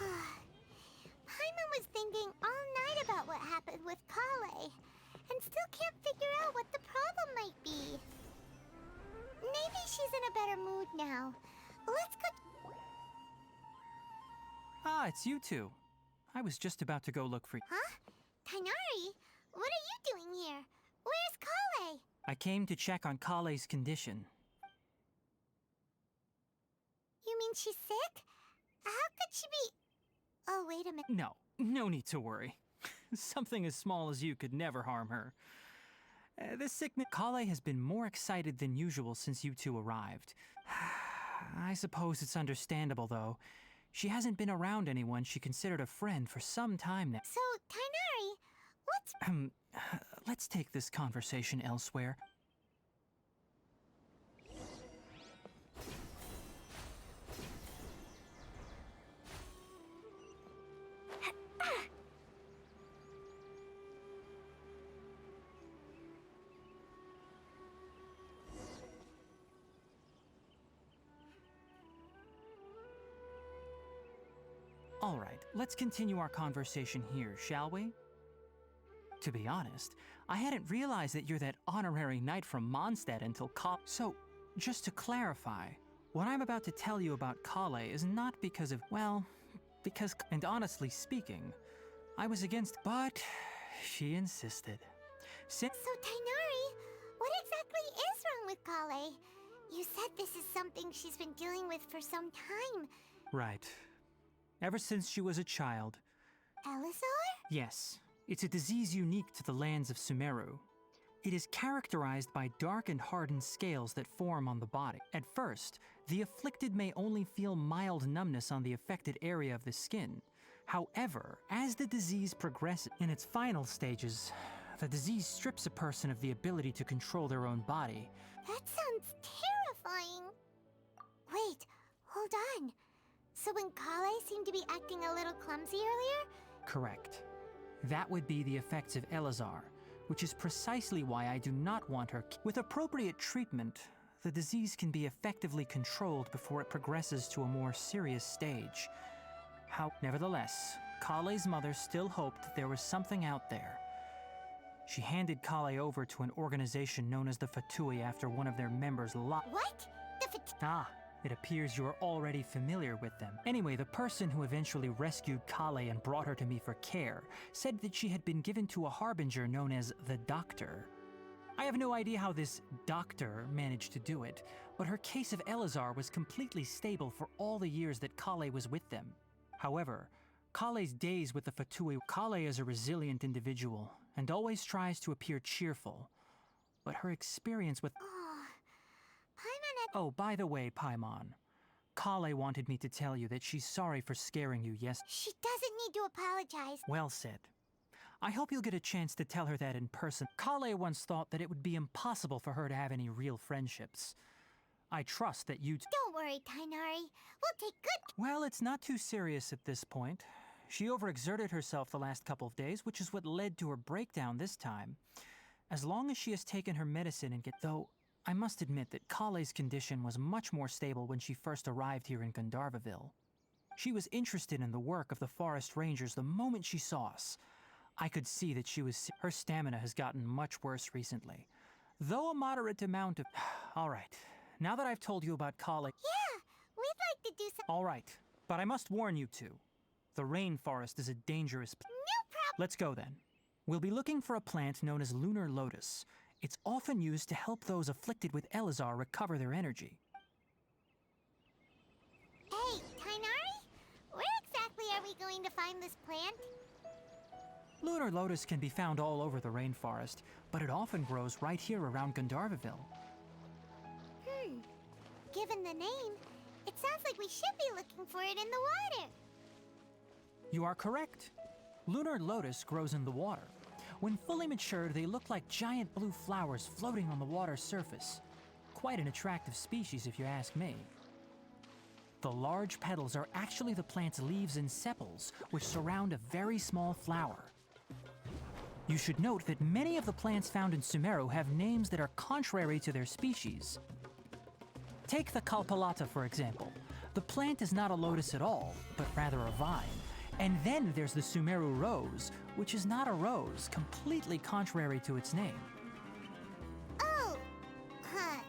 Paimon was thinking all night about what happened with Kale, and still can't figure out what the problem might be. Maybe she's in a better mood now. Let's go... Ah, it's you two. I was just about to go look for you. Huh? Tighnari? What are you doing here? Where's Kale? I came to check on Kale's condition. You mean she's sick? How could she be... Oh, wait a minute. No need to worry. Something as small as you could never harm her. This sickness... Kale has been more excited than usual since you two arrived. I suppose it's understandable, though. She hasn't been around anyone she considered a friend for some time now. So, Tighnari, Let's take this conversation elsewhere. All right, let's continue our conversation here, shall we? To be honest, I hadn't realized that you're that honorary knight from Mondstadt until So, just to clarify, what I'm about to tell you about Kale is not because of, well, because, and honestly speaking, I was against, but she insisted. So, Tighnari, what exactly is wrong with Kale? You said this is something she's been dealing with for some time. Right. Ever since she was a child. Elazar? Yes. It's a disease unique to the lands of Sumeru. It is characterized by dark and hardened scales that form on the body. At first, the afflicted may only feel mild numbness on the affected area of the skin. However, as the disease progresses in its final stages, the disease strips a person of the ability to control their own body. That sounds terrifying. Wait, hold on. So when Kale seemed to be acting a little clumsy earlier? Correct. That would be the effects of Elazar, which is precisely why I do not want her. With appropriate treatment, the disease can be effectively controlled before it progresses to a more serious stage. Nevertheless, Kale's mother still hoped that there was something out there. She handed Kale over to an organization known as the Fatui after one of their members What? The Ah, it appears you are already familiar with them. Anyway, the person who eventually rescued Kale and brought her to me for care said that she had been given to a harbinger known as the Doctor. I have no idea how this Doctor managed to do it, but her case of Elazar was completely stable for all the years that Kale was with them. However, Kale's days with the Fatui... Kale is a resilient individual and always tries to appear cheerful, but her experience with... Oh, by the way, Paimon, Kale wanted me to tell you that she's sorry for scaring you She doesn't need to apologize. Well said. I hope you'll get a chance to tell her that in person. Kale once thought that it would be impossible for her to have any real friendships. I trust that you... Don't worry, Tighnari. We'll take good... Well, it's not too serious at this point. She overexerted herself the last couple of days, which is what led to her breakdown this time. As long as she has taken her medicine and though, I must admit that Kale's condition was much more stable when she first arrived here in Gandharvaville. She was interested in the work of the forest rangers the moment she saw us. I could see that her stamina has gotten much worse recently. Though a moderate amount of... All right, now that I've told you about Kale... Yeah, we'd like to do some... All right, but I must warn you two. The rainforest is a dangerous... No problem. Let's go then. We'll be looking for a plant known as lunar lotus. It's often used to help those afflicted with Elazar recover their energy. Hey, Tainari? Where exactly are we going to find this plant? Lunar lotus can be found all over the rainforest, but it often grows right here around Gandharvaville. Given the name, it sounds like we should be looking for it in the water. You are correct. Lunar lotus grows in the water. When fully matured, they look like giant blue flowers floating on the water's surface. Quite an attractive species, if you ask me. The large petals are actually the plant's leaves and sepals, which surround a very small flower. You should note that many of the plants found in Sumeru have names that are contrary to their species. Take the Kalpalata, for example. The plant is not a lotus at all, but rather a vine. And then there's the Sumeru rose, which is not a rose, completely contrary to its name. Oh, okay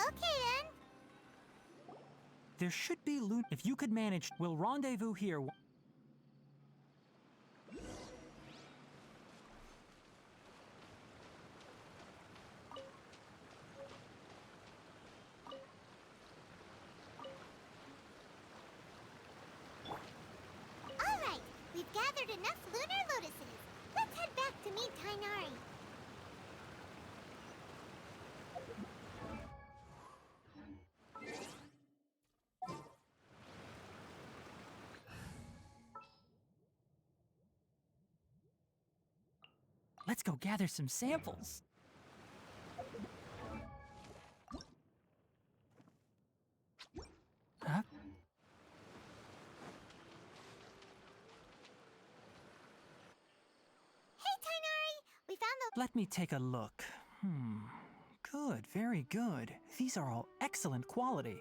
then. There should be if you could manage, we'll rendezvous here. We've gathered enough lunar lotuses. Let's head back to meet Tainari. Let's go gather some samples. Huh? Let me take a look. Good, very good. These are all excellent quality.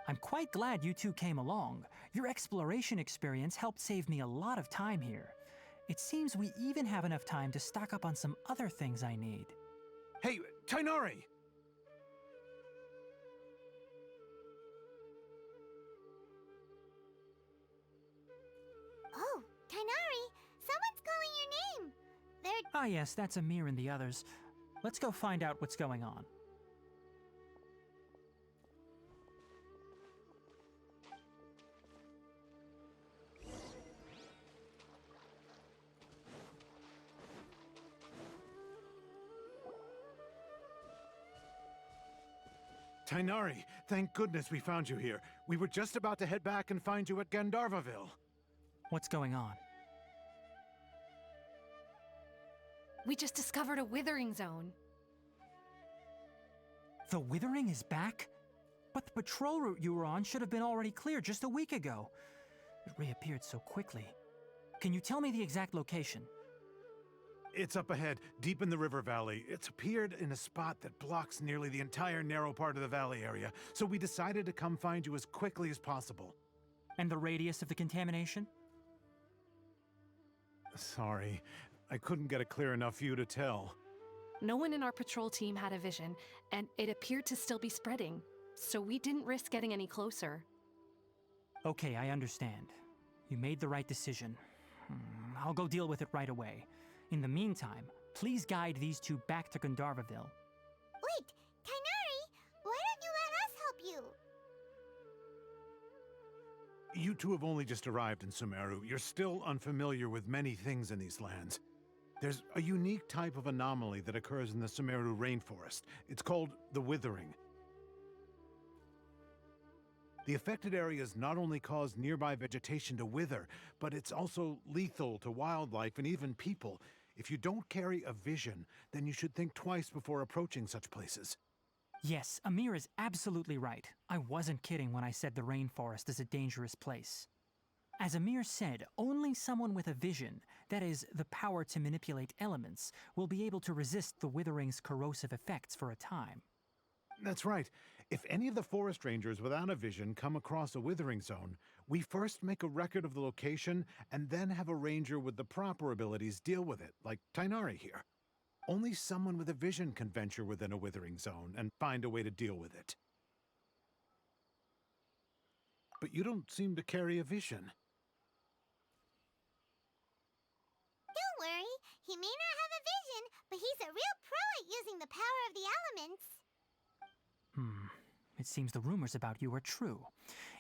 I'm quite glad you two came along. Your exploration experience helped save me a lot of time here. It seems we even have enough time to stock up on some other things I need. Hey, Tainari! Oh, Tainari! Someone's calling your name! Ah yes, that's Amir and the others. Let's go find out what's going on. Tainari, thank goodness we found you here. We were just about to head back and find you at Gandharvaville. What's going on? We just discovered a withering zone. The withering is back? But the patrol route you were on should have been already clear just a week ago. It reappeared so quickly. Can you tell me the exact location? It's up ahead, deep in the river valley. It's appeared in a spot that blocks nearly the entire narrow part of the valley area, so we decided to come find you as quickly as possible. And the radius of the contamination? Sorry, I couldn't get a clear enough view to tell. No one in our patrol team had a vision, and it appeared to still be spreading, so we didn't risk getting any closer. Okay, I understand. You made the right decision. I'll go deal with it right away. In the meantime, please guide these two back to Gandharvaville. Wait, Tainari! Why don't you let us help you? You two have only just arrived in Sumeru. You're still unfamiliar with many things in these lands. There's a unique type of anomaly that occurs in the Sumeru rainforest. It's called the withering. The affected areas not only cause nearby vegetation to wither, but it's also lethal to wildlife and even people. If you don't carry a vision, then you should think twice before approaching such places. Yes, Amir is absolutely right. I wasn't kidding when I said the rainforest is a dangerous place. As Amir said, only someone with a vision, that is, the power to manipulate elements, will be able to resist the withering's corrosive effects for a time. That's right. If any of the forest rangers without a vision come across a withering zone, we first make a record of the location and then have a ranger with the proper abilities deal with it, like Tainari here. Only someone with a vision can venture within a withering zone and find a way to deal with it. But you don't seem to carry a vision. Don't worry, he may not have a vision, but he's a real pro at using the power of the elements. It seems the rumors about you are true.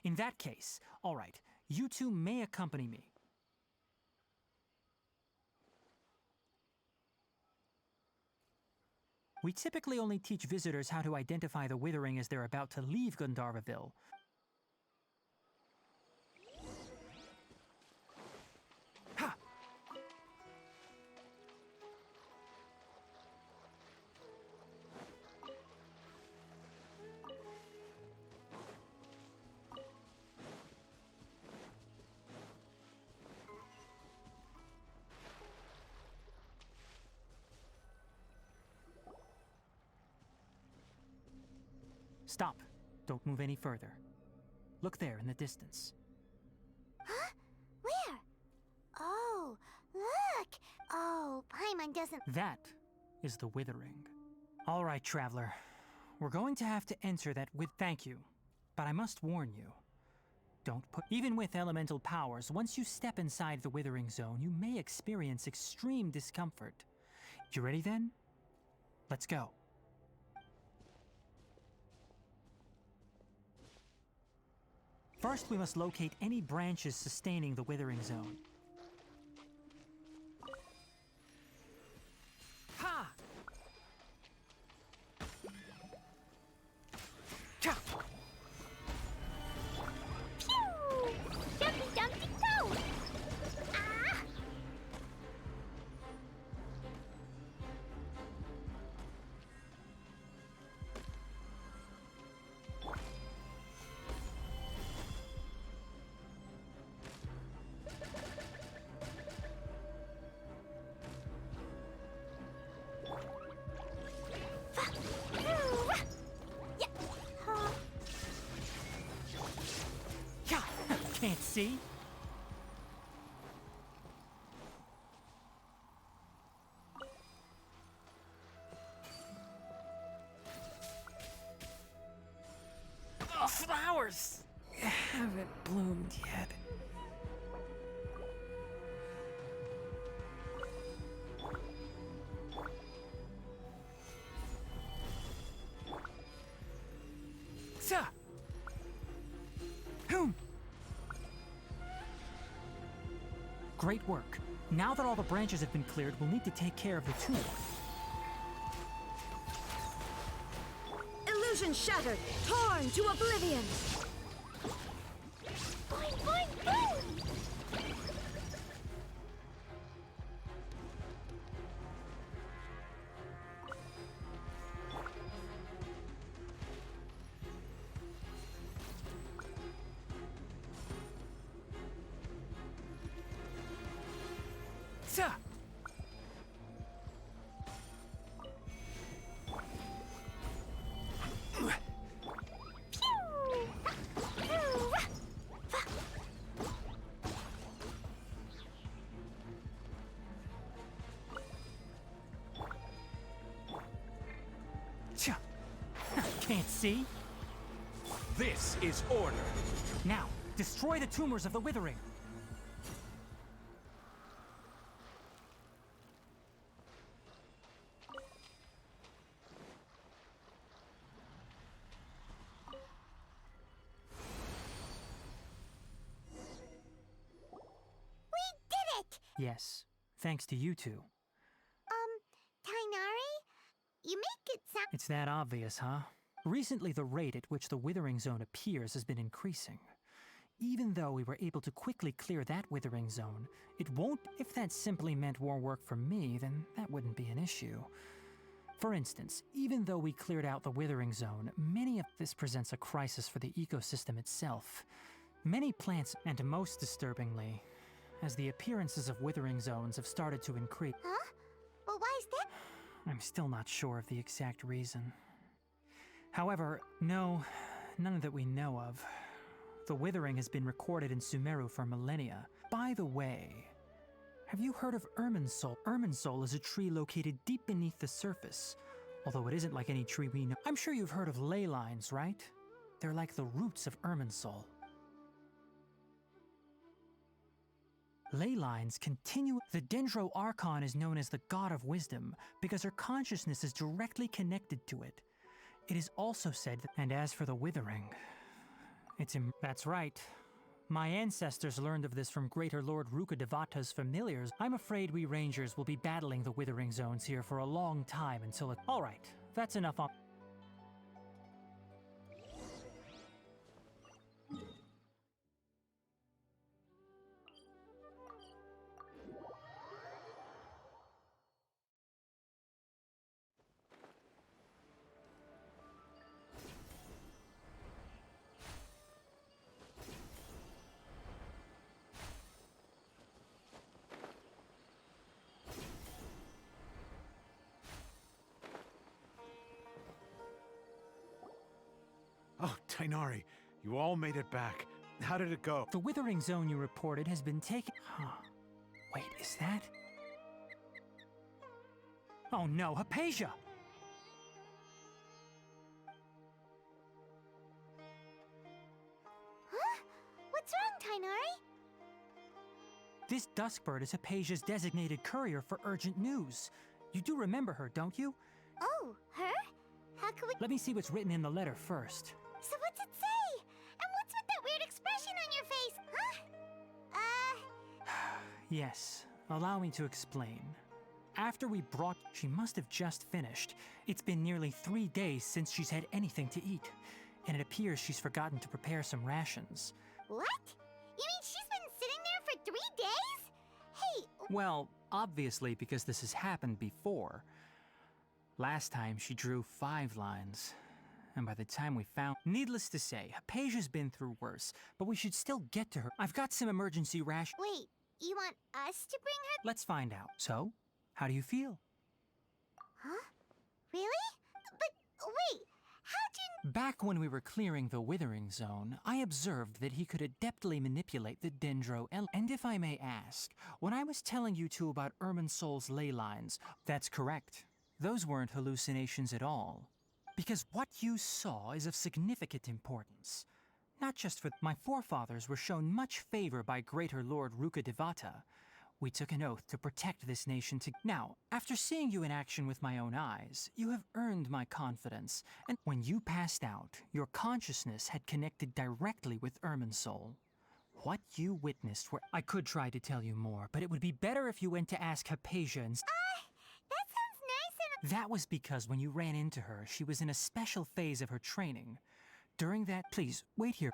In that case, all right, you two may accompany me. We typically only teach visitors how to identify the withering as they're about to leave Gandharvaville. Ha! Stop. Don't move any further. Look there in the distance. Huh? Where? Oh, look! Oh, Paimon doesn't... That is the withering. All right, traveler. We're going to have to enter that with... Thank you. But I must warn you. Don't put... Even with elemental powers, once you step inside the withering zone, you may experience extreme discomfort. You ready then? Let's go. First, we must locate any branches sustaining the withering zone. Ha! Cha! Pew! Jumpy Dumpty Go! Ah! Cha! Can't see? Oh, flowers! Haven't bloomed yet. Sa! Great work. Now that all the branches have been cleared, we'll need to take care of the tumor. Illusion shattered, torn to oblivion. Boing, boing, boom! Sa! Cha! Can't see? This is order. Now, destroy the tumors of the withering. We did it! Yes, thanks to you two. Tainari? You make it sound... It's that obvious, huh? Recently, the rate at which the withering zone appears has been increasing. Even though we were able to quickly clear that withering zone, it won't... If that simply meant more work for me, then that wouldn't be an issue. For instance, even though we cleared out the withering zone, many of this presents a crisis for the ecosystem itself. Many plants, and most disturbingly, as the appearances of withering zones have started to increase. Huh? But why is that? I'm still not sure of the exact reason. However, no, none that we know of. The withering has been recorded in Sumeru for millennia. By the way, have you heard of Irminsul? Irminsul is a tree located deep beneath the surface, although it isn't like any tree we know. I'm sure you've heard of ley lines, right? They're like the roots of Irminsul. Ley lines continue. The Dendro Archon is known as the God of Wisdom because her consciousness is directly connected to it. It is also said that, and as for the withering, that's right. My ancestors learned of this from Greater Lord Rukkhadevata's familiars. I'm afraid we rangers will be battling the withering zones here for a long time until it... Alright, that's enough on... Oh, Tainari, you all made it back. How did it go? The withering zone you reported has been taken... Huh. Wait, is that... Oh no, Hypatia! Huh? What's wrong, Tainari? This Duskbird is Hypatia's designated courier for urgent news. You do remember her, don't you? Oh, her? How could we... Let me see what's written in the letter first. So what's it say? And what's with that weird expression on your face, huh? Yes, allow me to explain. After we brought... She must have just finished. It's been nearly 3 days since she's had anything to eat, and it appears she's forgotten to prepare some rations. What? You mean she's been sitting there for 3 days? Hey... Well, obviously because this has happened before. Last time she drew 5 lines. And by the time we found... Needless to say, Hypatia's been through worse, but we should still get to her. I've got some emergency rations. Wait, you want us to bring her? Let's find out. So, how do you feel? Huh? Really? But wait, how'd you... Back when we were clearing the withering zone, I observed that he could adeptly manipulate the Dendro And if I may ask, when I was telling you two about Irminsul's ley lines, that's correct. Those weren't hallucinations at all. Because what you saw is of significant importance. Not just for... My forefathers were shown much favor by Greater Lord Rukkhadevata. We took an oath to protect this nation to... Now, after seeing you in action with my own eyes, you have earned my confidence. And when you passed out, your consciousness had connected directly with Irminsul. What you witnessed were... I could try to tell you more, but it would be better if you went to ask Hypatia and... That sounds nice and... That was because when you ran into her, she was in a special phase of her training. During that... Please, wait here.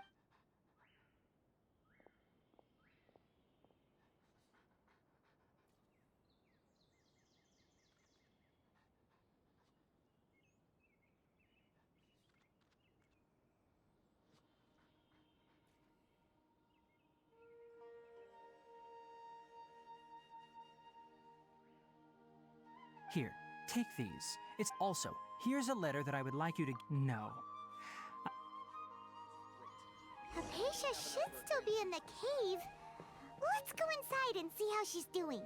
Here, take these. It's also, here's a letter that I would like you to... No. Hypatia should still be in the cave. Let's go inside and see how she's doing.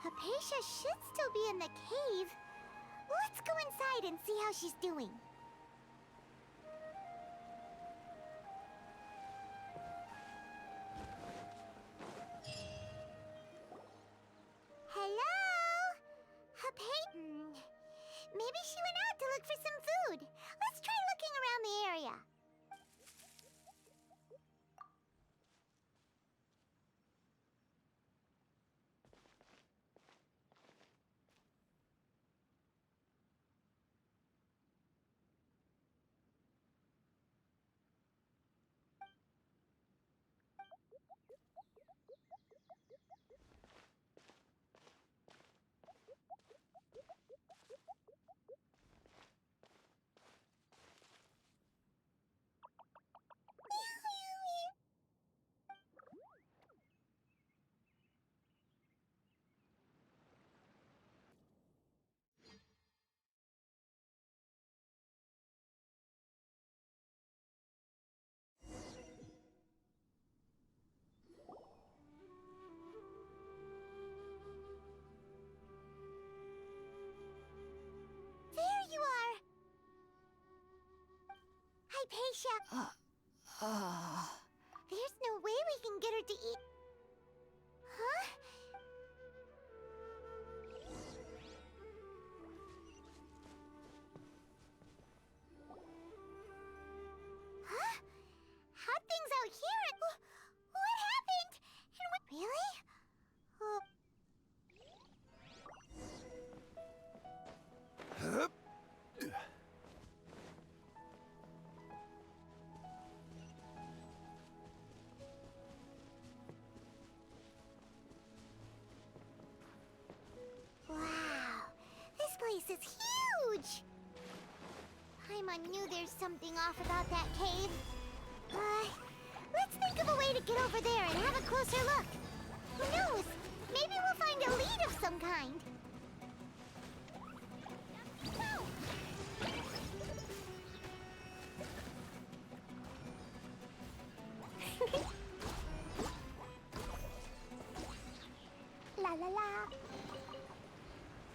Hypatia should still be in the cave. Let's go inside and see how she's doing. Hello? Maybe she went out to look for some food. Let's try looking around the area. There's no way we can get her to eat. Huh? Huh? How'd things out here? What happened? And what? Really? Wow, this place is huge! Paimon knew there's something off about that cave. Let's think of a way to get over there and have a closer look. Who knows? Maybe we'll find a lead of some kind. La la la.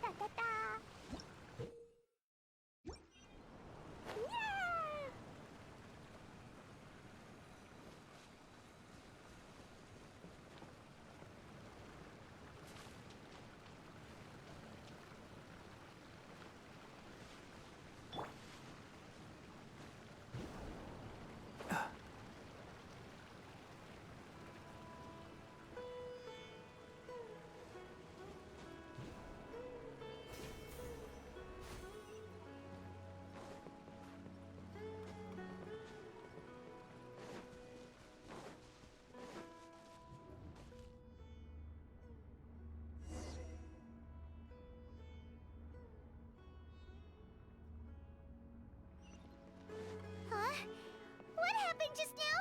Da da da. Yeah. Huh? What happened just now?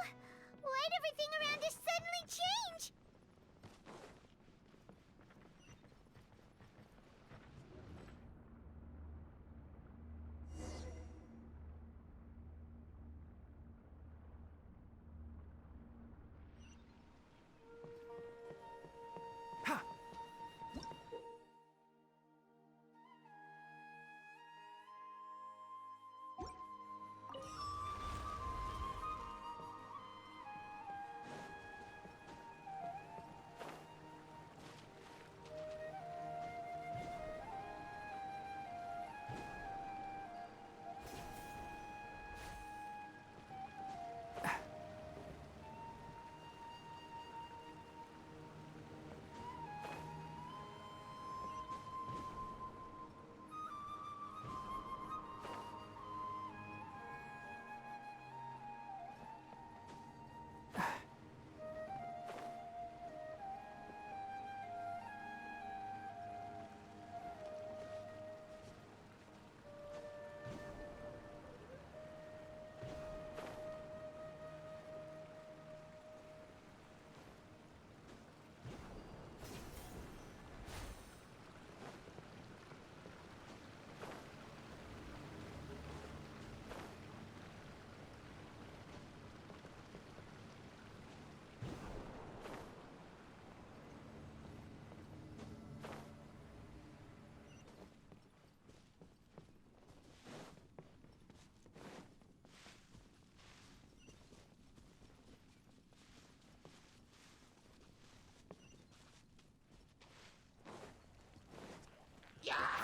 Why'd everything around us suddenly change?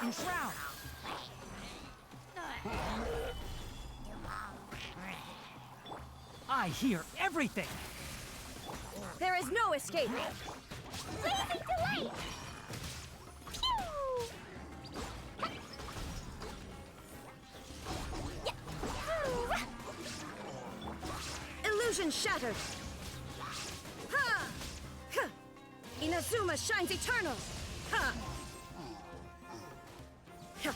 Enshroud! I hear everything! There is no escape! Blazing delight! Pew! Illusion shattered! Ha! Ha! Inazuma shines eternal! Ha! Ha! Ha!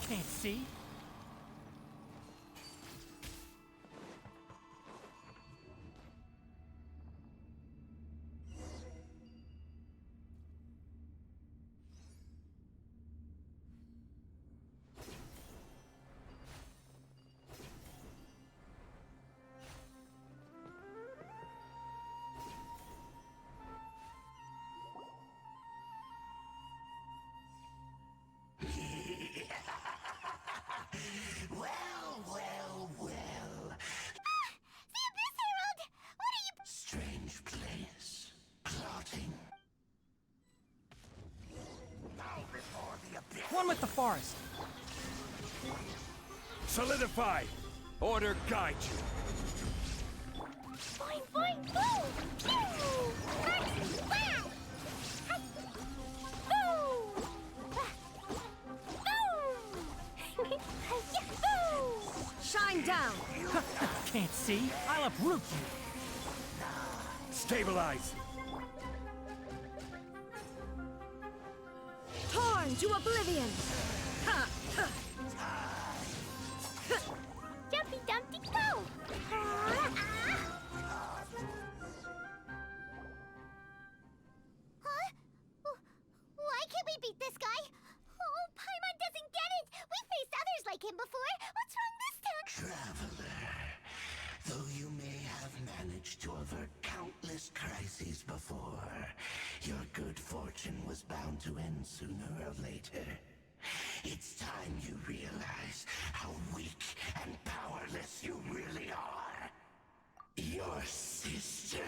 Can't see? Well, well, well. The Abyss Herald! What are you— Strange place. Plotting. Now before the abyss. One with the forest! Solidify! Order guide you! Boing, boing, boom! Pew! Axe! Whack! Hi! Boom! Boom! Hi-ya! Boom! Shine down! Can't see? I'll uproot you! Stabilize! Torn to oblivion! Ha! Ha! Jumpy Dumpty go! Huh? Why can't we beat this guy? Oh, Paimon doesn't get it! We faced others like him before! What's wrong this time? Traveler, though you may have managed to avert countless crises before, your good fortune was bound to end sooner or later. It's time you realize how weak and powerless you really are. Your sister.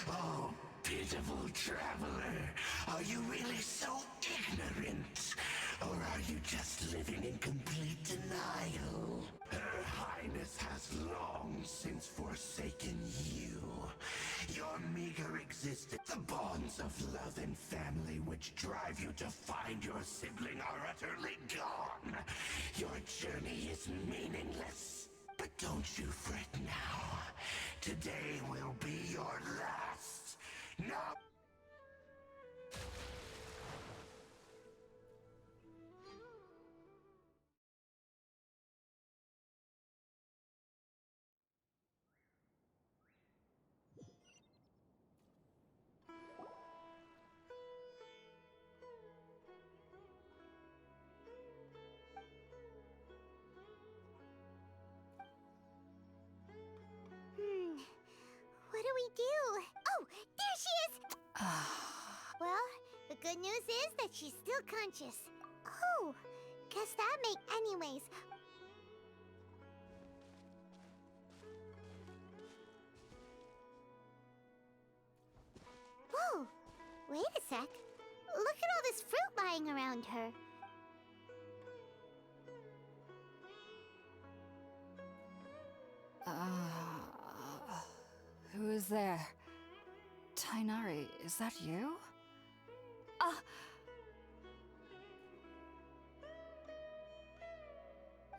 Oh, pitiful traveler. Are you really so ignorant? Or are you just living in complete denial? Her Highness has long since forsaken you. Your meager existence, the bonds of love and family which drive you to find your sibling are utterly gone. Your journey is meaningless. But don't you fret now. Today will be your last. Now. What do we do? Oh, there she is! Well, the good news is that she's still conscious. Oh, guess that make anyways. Whoa, wait a sec. Look at all this fruit lying around her. Who is there? Tainari, is that you?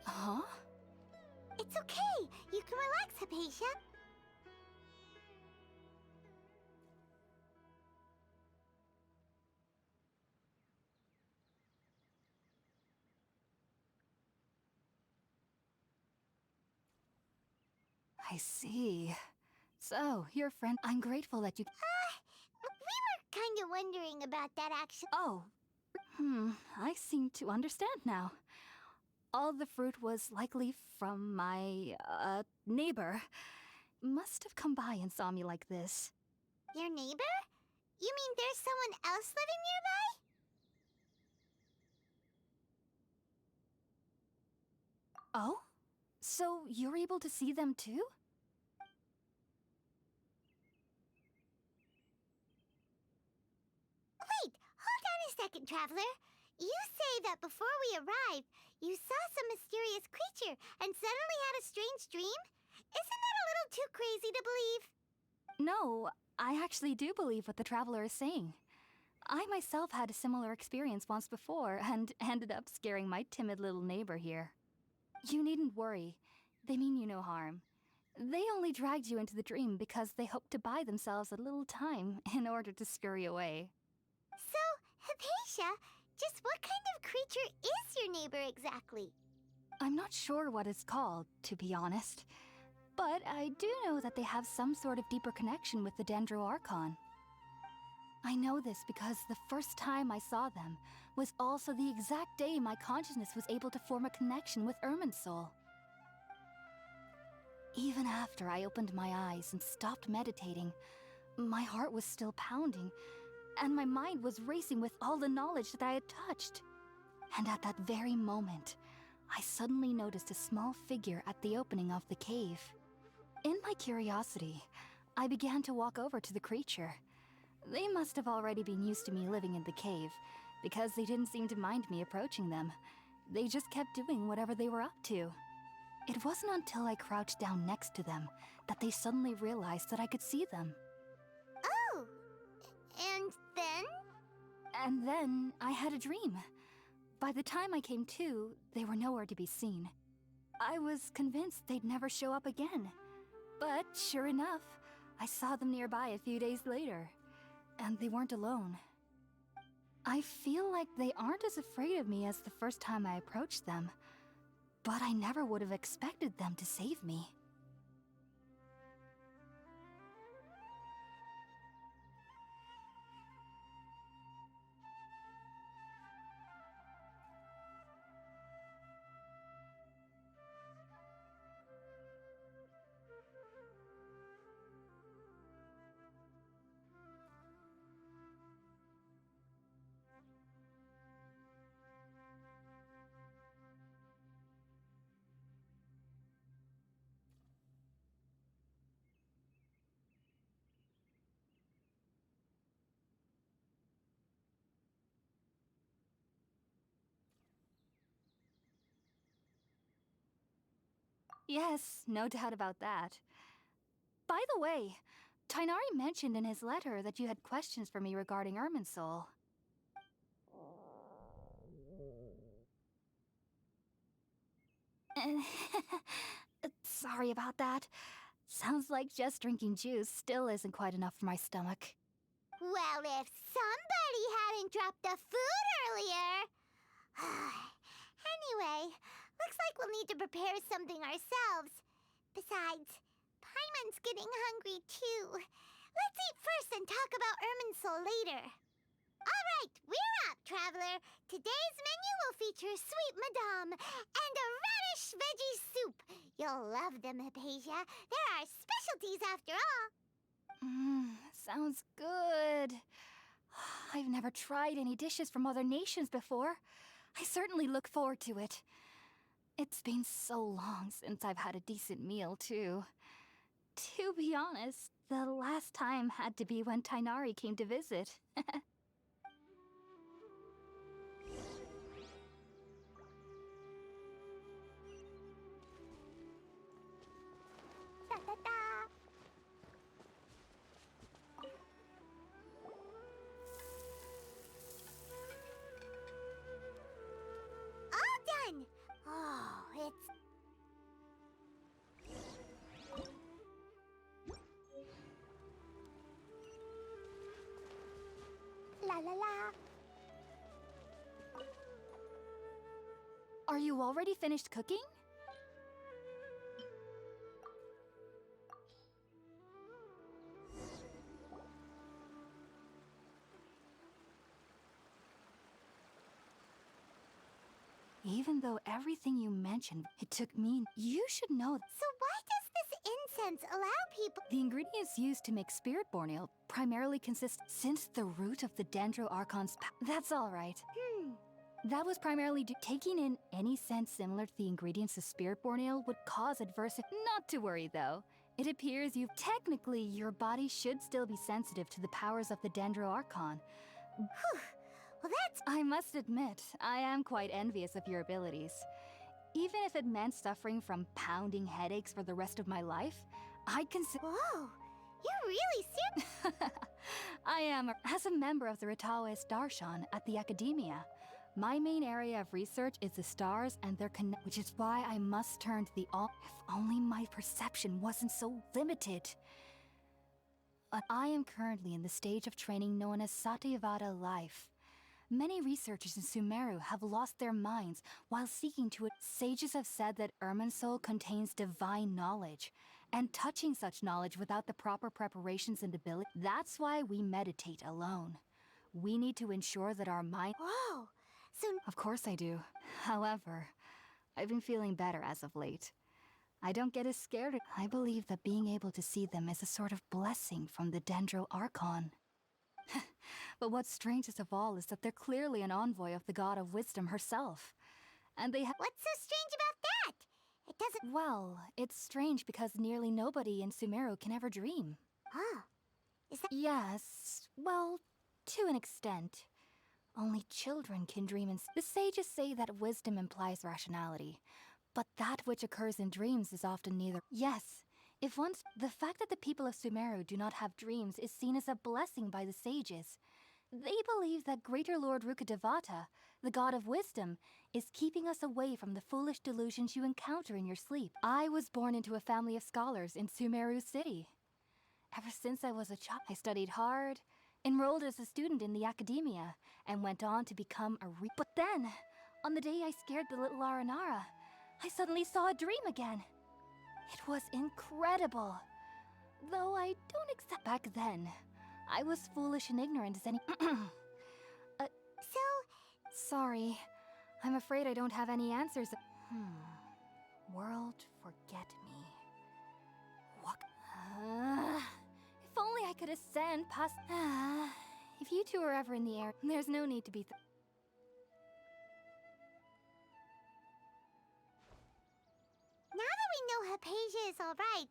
Huh? It's okay. You can relax, Hypatia. I see. So, your friend. I'm grateful that you. We were kind of wondering about that actually. Oh. I seem to understand now. All the fruit was likely from my, neighbor. Must have come by and saw me like this. Your neighbor? You mean there's someone else living nearby? Oh? So, you're able to see them too? Wait, hold on a second, Traveler. You say that before we arrived, you saw some mysterious creature and suddenly had a strange dream? Isn't that a little too crazy to believe? No, I actually do believe what the Traveler is saying. I myself had a similar experience once before and ended up scaring my timid little neighbor here. You needn't worry. They mean you no harm. They only dragged you into the dream because they hoped to buy themselves a little time in order to scurry away. So, Hypatia, Just what kind of creature is your neighbor exactly? I'm not sure what it's called, to be honest. But I do know that they have some sort of deeper connection with the Dendro Archon. I know this because the first time I saw them was also the exact day my consciousness was able to form a connection with Irminsul. Even after I opened my eyes and stopped meditating, my heart was still pounding, and my mind was racing with all the knowledge that I had touched. And at that very moment, I suddenly noticed a small figure at the opening of the cave. In my curiosity, I began to walk over to the creature. They must have already been used to me living in the cave, because they didn't seem to mind me approaching them. They just kept doing whatever they were up to. It wasn't until I crouched down next to them that they suddenly realized that I could see them. Oh! And then? And then I had a dream. By the time I came to, they were nowhere to be seen. I was convinced they'd never show up again. But sure enough, I saw them nearby a few days later. And they weren't alone. I feel like they aren't as afraid of me as the first time I approached them. But I never would have expected them to save me. Yes, no doubt about that. By the way, Tighnari mentioned in his letter that you had questions for me regarding Irminsul. Sorry about that. Sounds like just drinking juice still isn't quite enough for my stomach. Well, if somebody hadn't dropped the food earlier... Anyway, looks like we'll need to prepare something ourselves. Besides, Paimon's getting hungry too. Let's eat first and talk about Irminsul later. Alright, we're up, Traveler. Today's menu will feature sweet madame and a radish veggie soup. You'll love them, Hypatia. They're our specialties after all. Sounds good. I've never tried any dishes from other nations before. I certainly look forward to it. It's been so long since I've had a decent meal, too. To be honest, the last time had to be when Tighnari came to visit. All done! Oh, it's... La la la. Are you already finished cooking? Even though everything you mentioned, it took me... You should know... So why does this incense allow people... The ingredients used to make spirit-born ale primarily consist... Since the root of the Dendro Archon's... That's all right. That was primarily taking in any scent similar to the ingredients of spirit-born ale would cause adverse... Not to worry, though. It appears technically, your body should still be sensitive to the powers of the Dendro Archon. Whew. Well, that's... I must admit, I am quite envious of your abilities. Even if it meant suffering from pounding headaches for the rest of my life, I'd consider... Whoa! You're really serious? I am, as a member of the Ritaoes Darshan at the Academia. My main area of research is the stars and their which is why I must turn to the all... If only my perception wasn't so limited. But I am currently in the stage of training known as Satyavada life. Many researchers in Sumeru have lost their minds while seeking to it. Sages have said that Irminsul contains divine knowledge, and touching such knowledge without the proper preparations and ability. That's why we meditate alone. We need to ensure that our mind. Whoa! So. Of course I do. However, I've been feeling better as of late. I don't get as scared. I believe that being able to see them is a sort of blessing from the Dendro Archon. But what's strangest of all is that they're clearly an envoy of the God of Wisdom herself. And they have. What's so strange about that? It doesn't. Well, it's strange because nearly nobody in Sumeru can ever dream. Huh. Is that. Yes, well, to an extent. Only children can dream, and the sages say that wisdom implies rationality. But that which occurs in dreams is often neither. Yes, if once the fact that the people of Sumeru do not have dreams is seen as a blessing by the sages. They believe that Greater Lord Rukkhadevata, the god of wisdom, is keeping us away from the foolish delusions you encounter in your sleep. I was born into a family of scholars in Sumeru City. Ever since I was a child, I studied hard, enrolled as a student in the academia, and went on to become a But then, on the day I scared the little Aranara, I suddenly saw a dream again. It was incredible. Though I don't accept back then. I was foolish and ignorant as any. Sorry. I'm afraid I don't have any answers. World, forget me. What? If only I could ascend past. If you two are ever in the air, there's no need to be. Now that we know Hypatia is alright.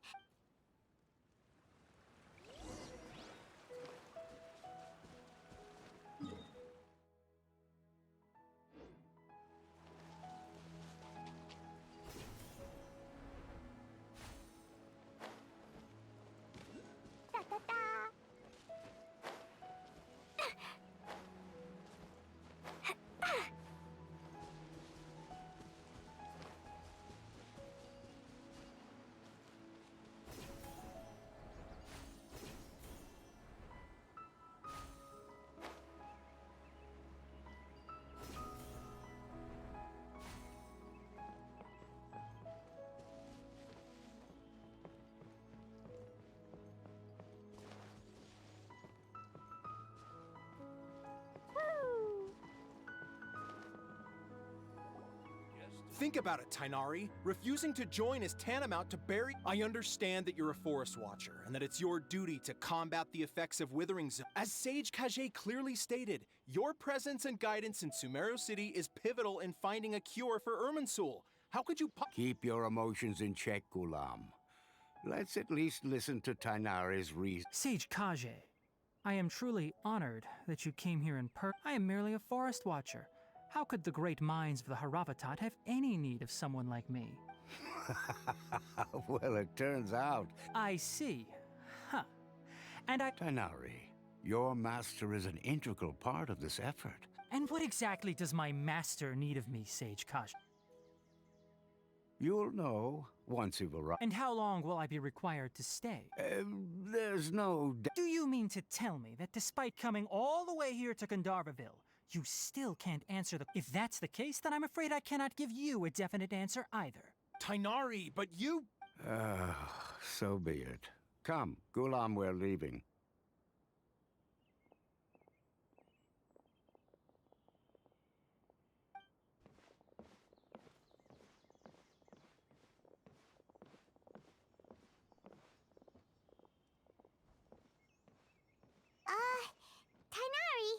Think about it, Tainari. Refusing to join is tantamount to bury. I understand that you're a Forest Watcher, and that it's your duty to combat the effects of Withering Zone. As Sage Kage clearly stated, your presence and guidance in Sumeru City is pivotal in finding a cure for Irminsul. How could you Keep your emotions in check, Gulam. Let's at least listen to Tainari's reason. Sage Kage, I am truly honored that you came here in I am merely a Forest Watcher. How could the great minds of the Haravatat have any need of someone like me? Well, it turns out... I see. Huh. And Tainari, your master is an integral part of this effort. And what exactly does my master need of me, Sage Kage? You'll know once you've arrived. And how long will I be required to stay? There's no... Do you mean to tell me that despite coming all the way here to Gandharvaville, you still can't answer the... If that's the case, then I'm afraid I cannot give you a definite answer either. Tainari, but you... So be it. Come, Gulam, we're leaving. Tainari,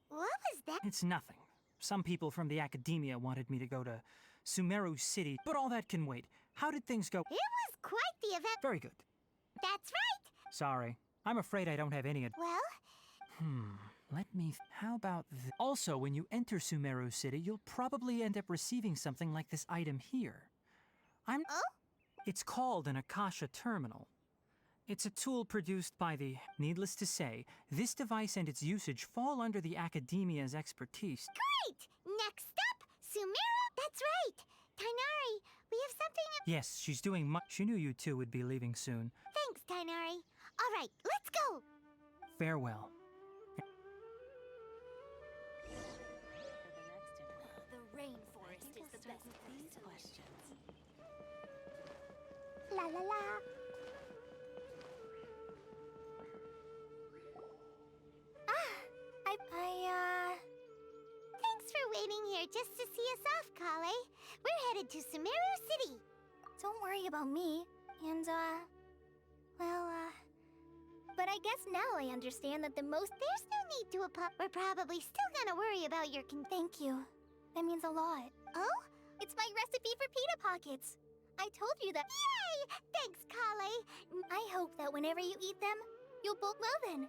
what was that? It's nothing. Some people from the academia wanted me to go to Sumeru City, but all that can wait. How did things go? It was quite the event. Very good. That's right. Sorry. I'm afraid I don't have any... Well? Let me... How about this? Also, when you enter Sumeru City, you'll probably end up receiving something like this item here. Oh? It's called an Akasha Terminal. It's a tool produced by the... Needless to say, this device and its usage fall under the academia's expertise. Great! Next up, Sumeru? That's right! Tainari, we have something... Yes, she's doing much. She knew you two would be leaving soon. Thanks, Tainari. All right, let's go! Farewell. La la la. Thanks for waiting here just to see us off, Kale. We're headed to Sumeru City. Don't worry about me. And, but I guess now I understand that There's no need to We're probably still gonna worry about your Thank you. That means a lot. Oh? It's my recipe for pita pockets. I told you that. Yay! Thanks, Kale. I hope that whenever you eat them, you'll both well then.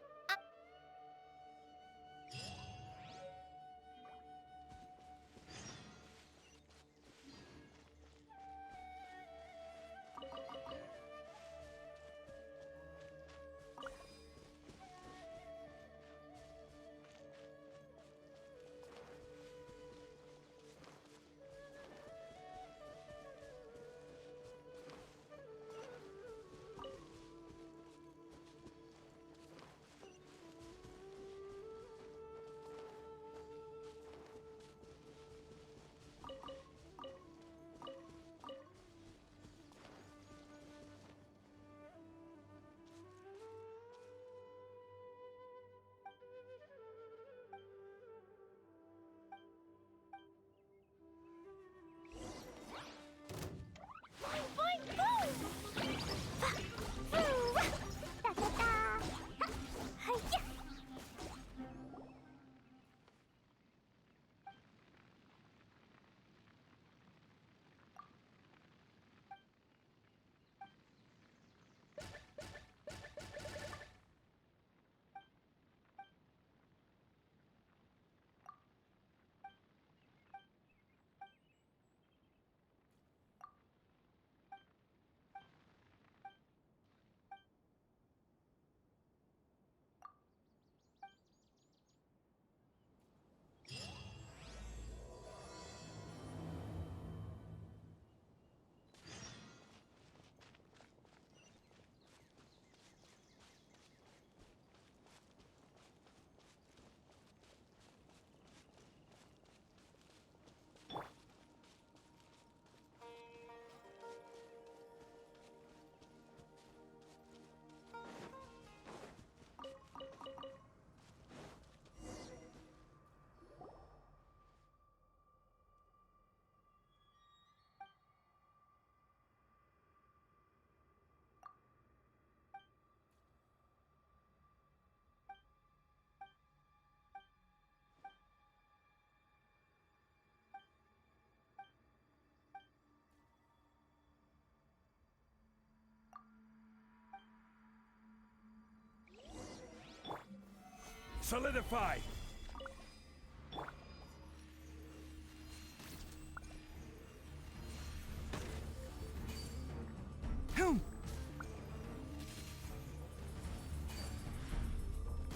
Solidify!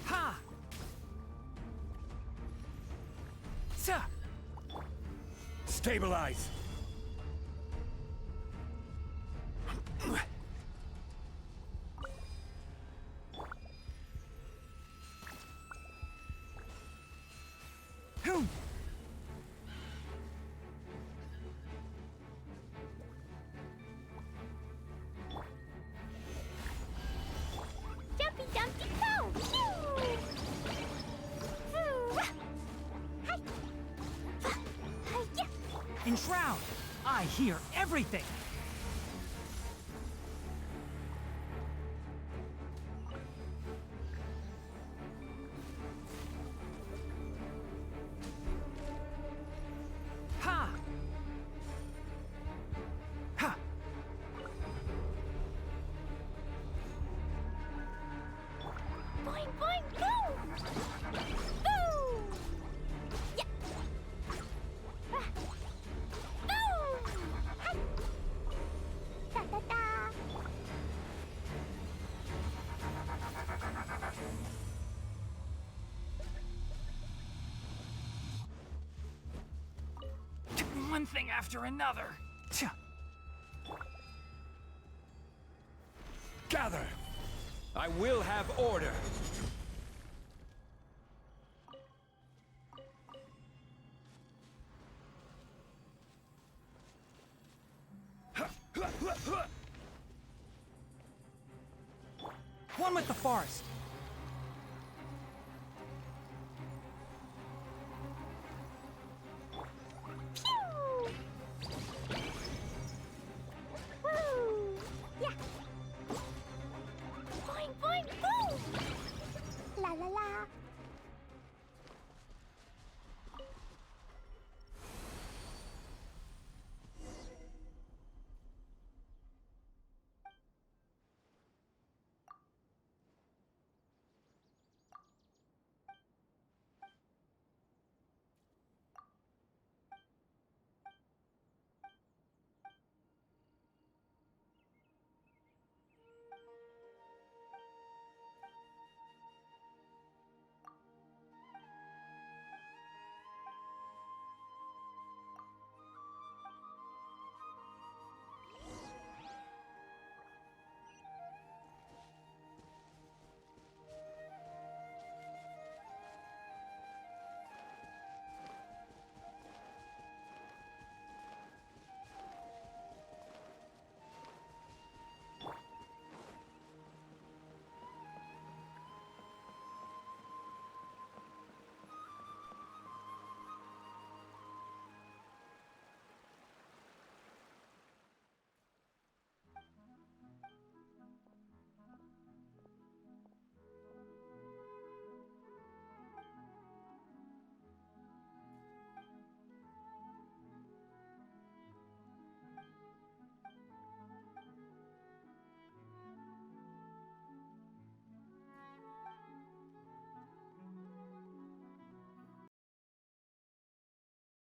Ha! Sa! Stabilize! Jumpy Dumpty Go! Enshroud! I hear everything! Ha! Ha! Boing, boing, go! Boo! Yeah! Boo! Hi! Da da da! One thing after another. Tch. Gather! I will have order! with the forest.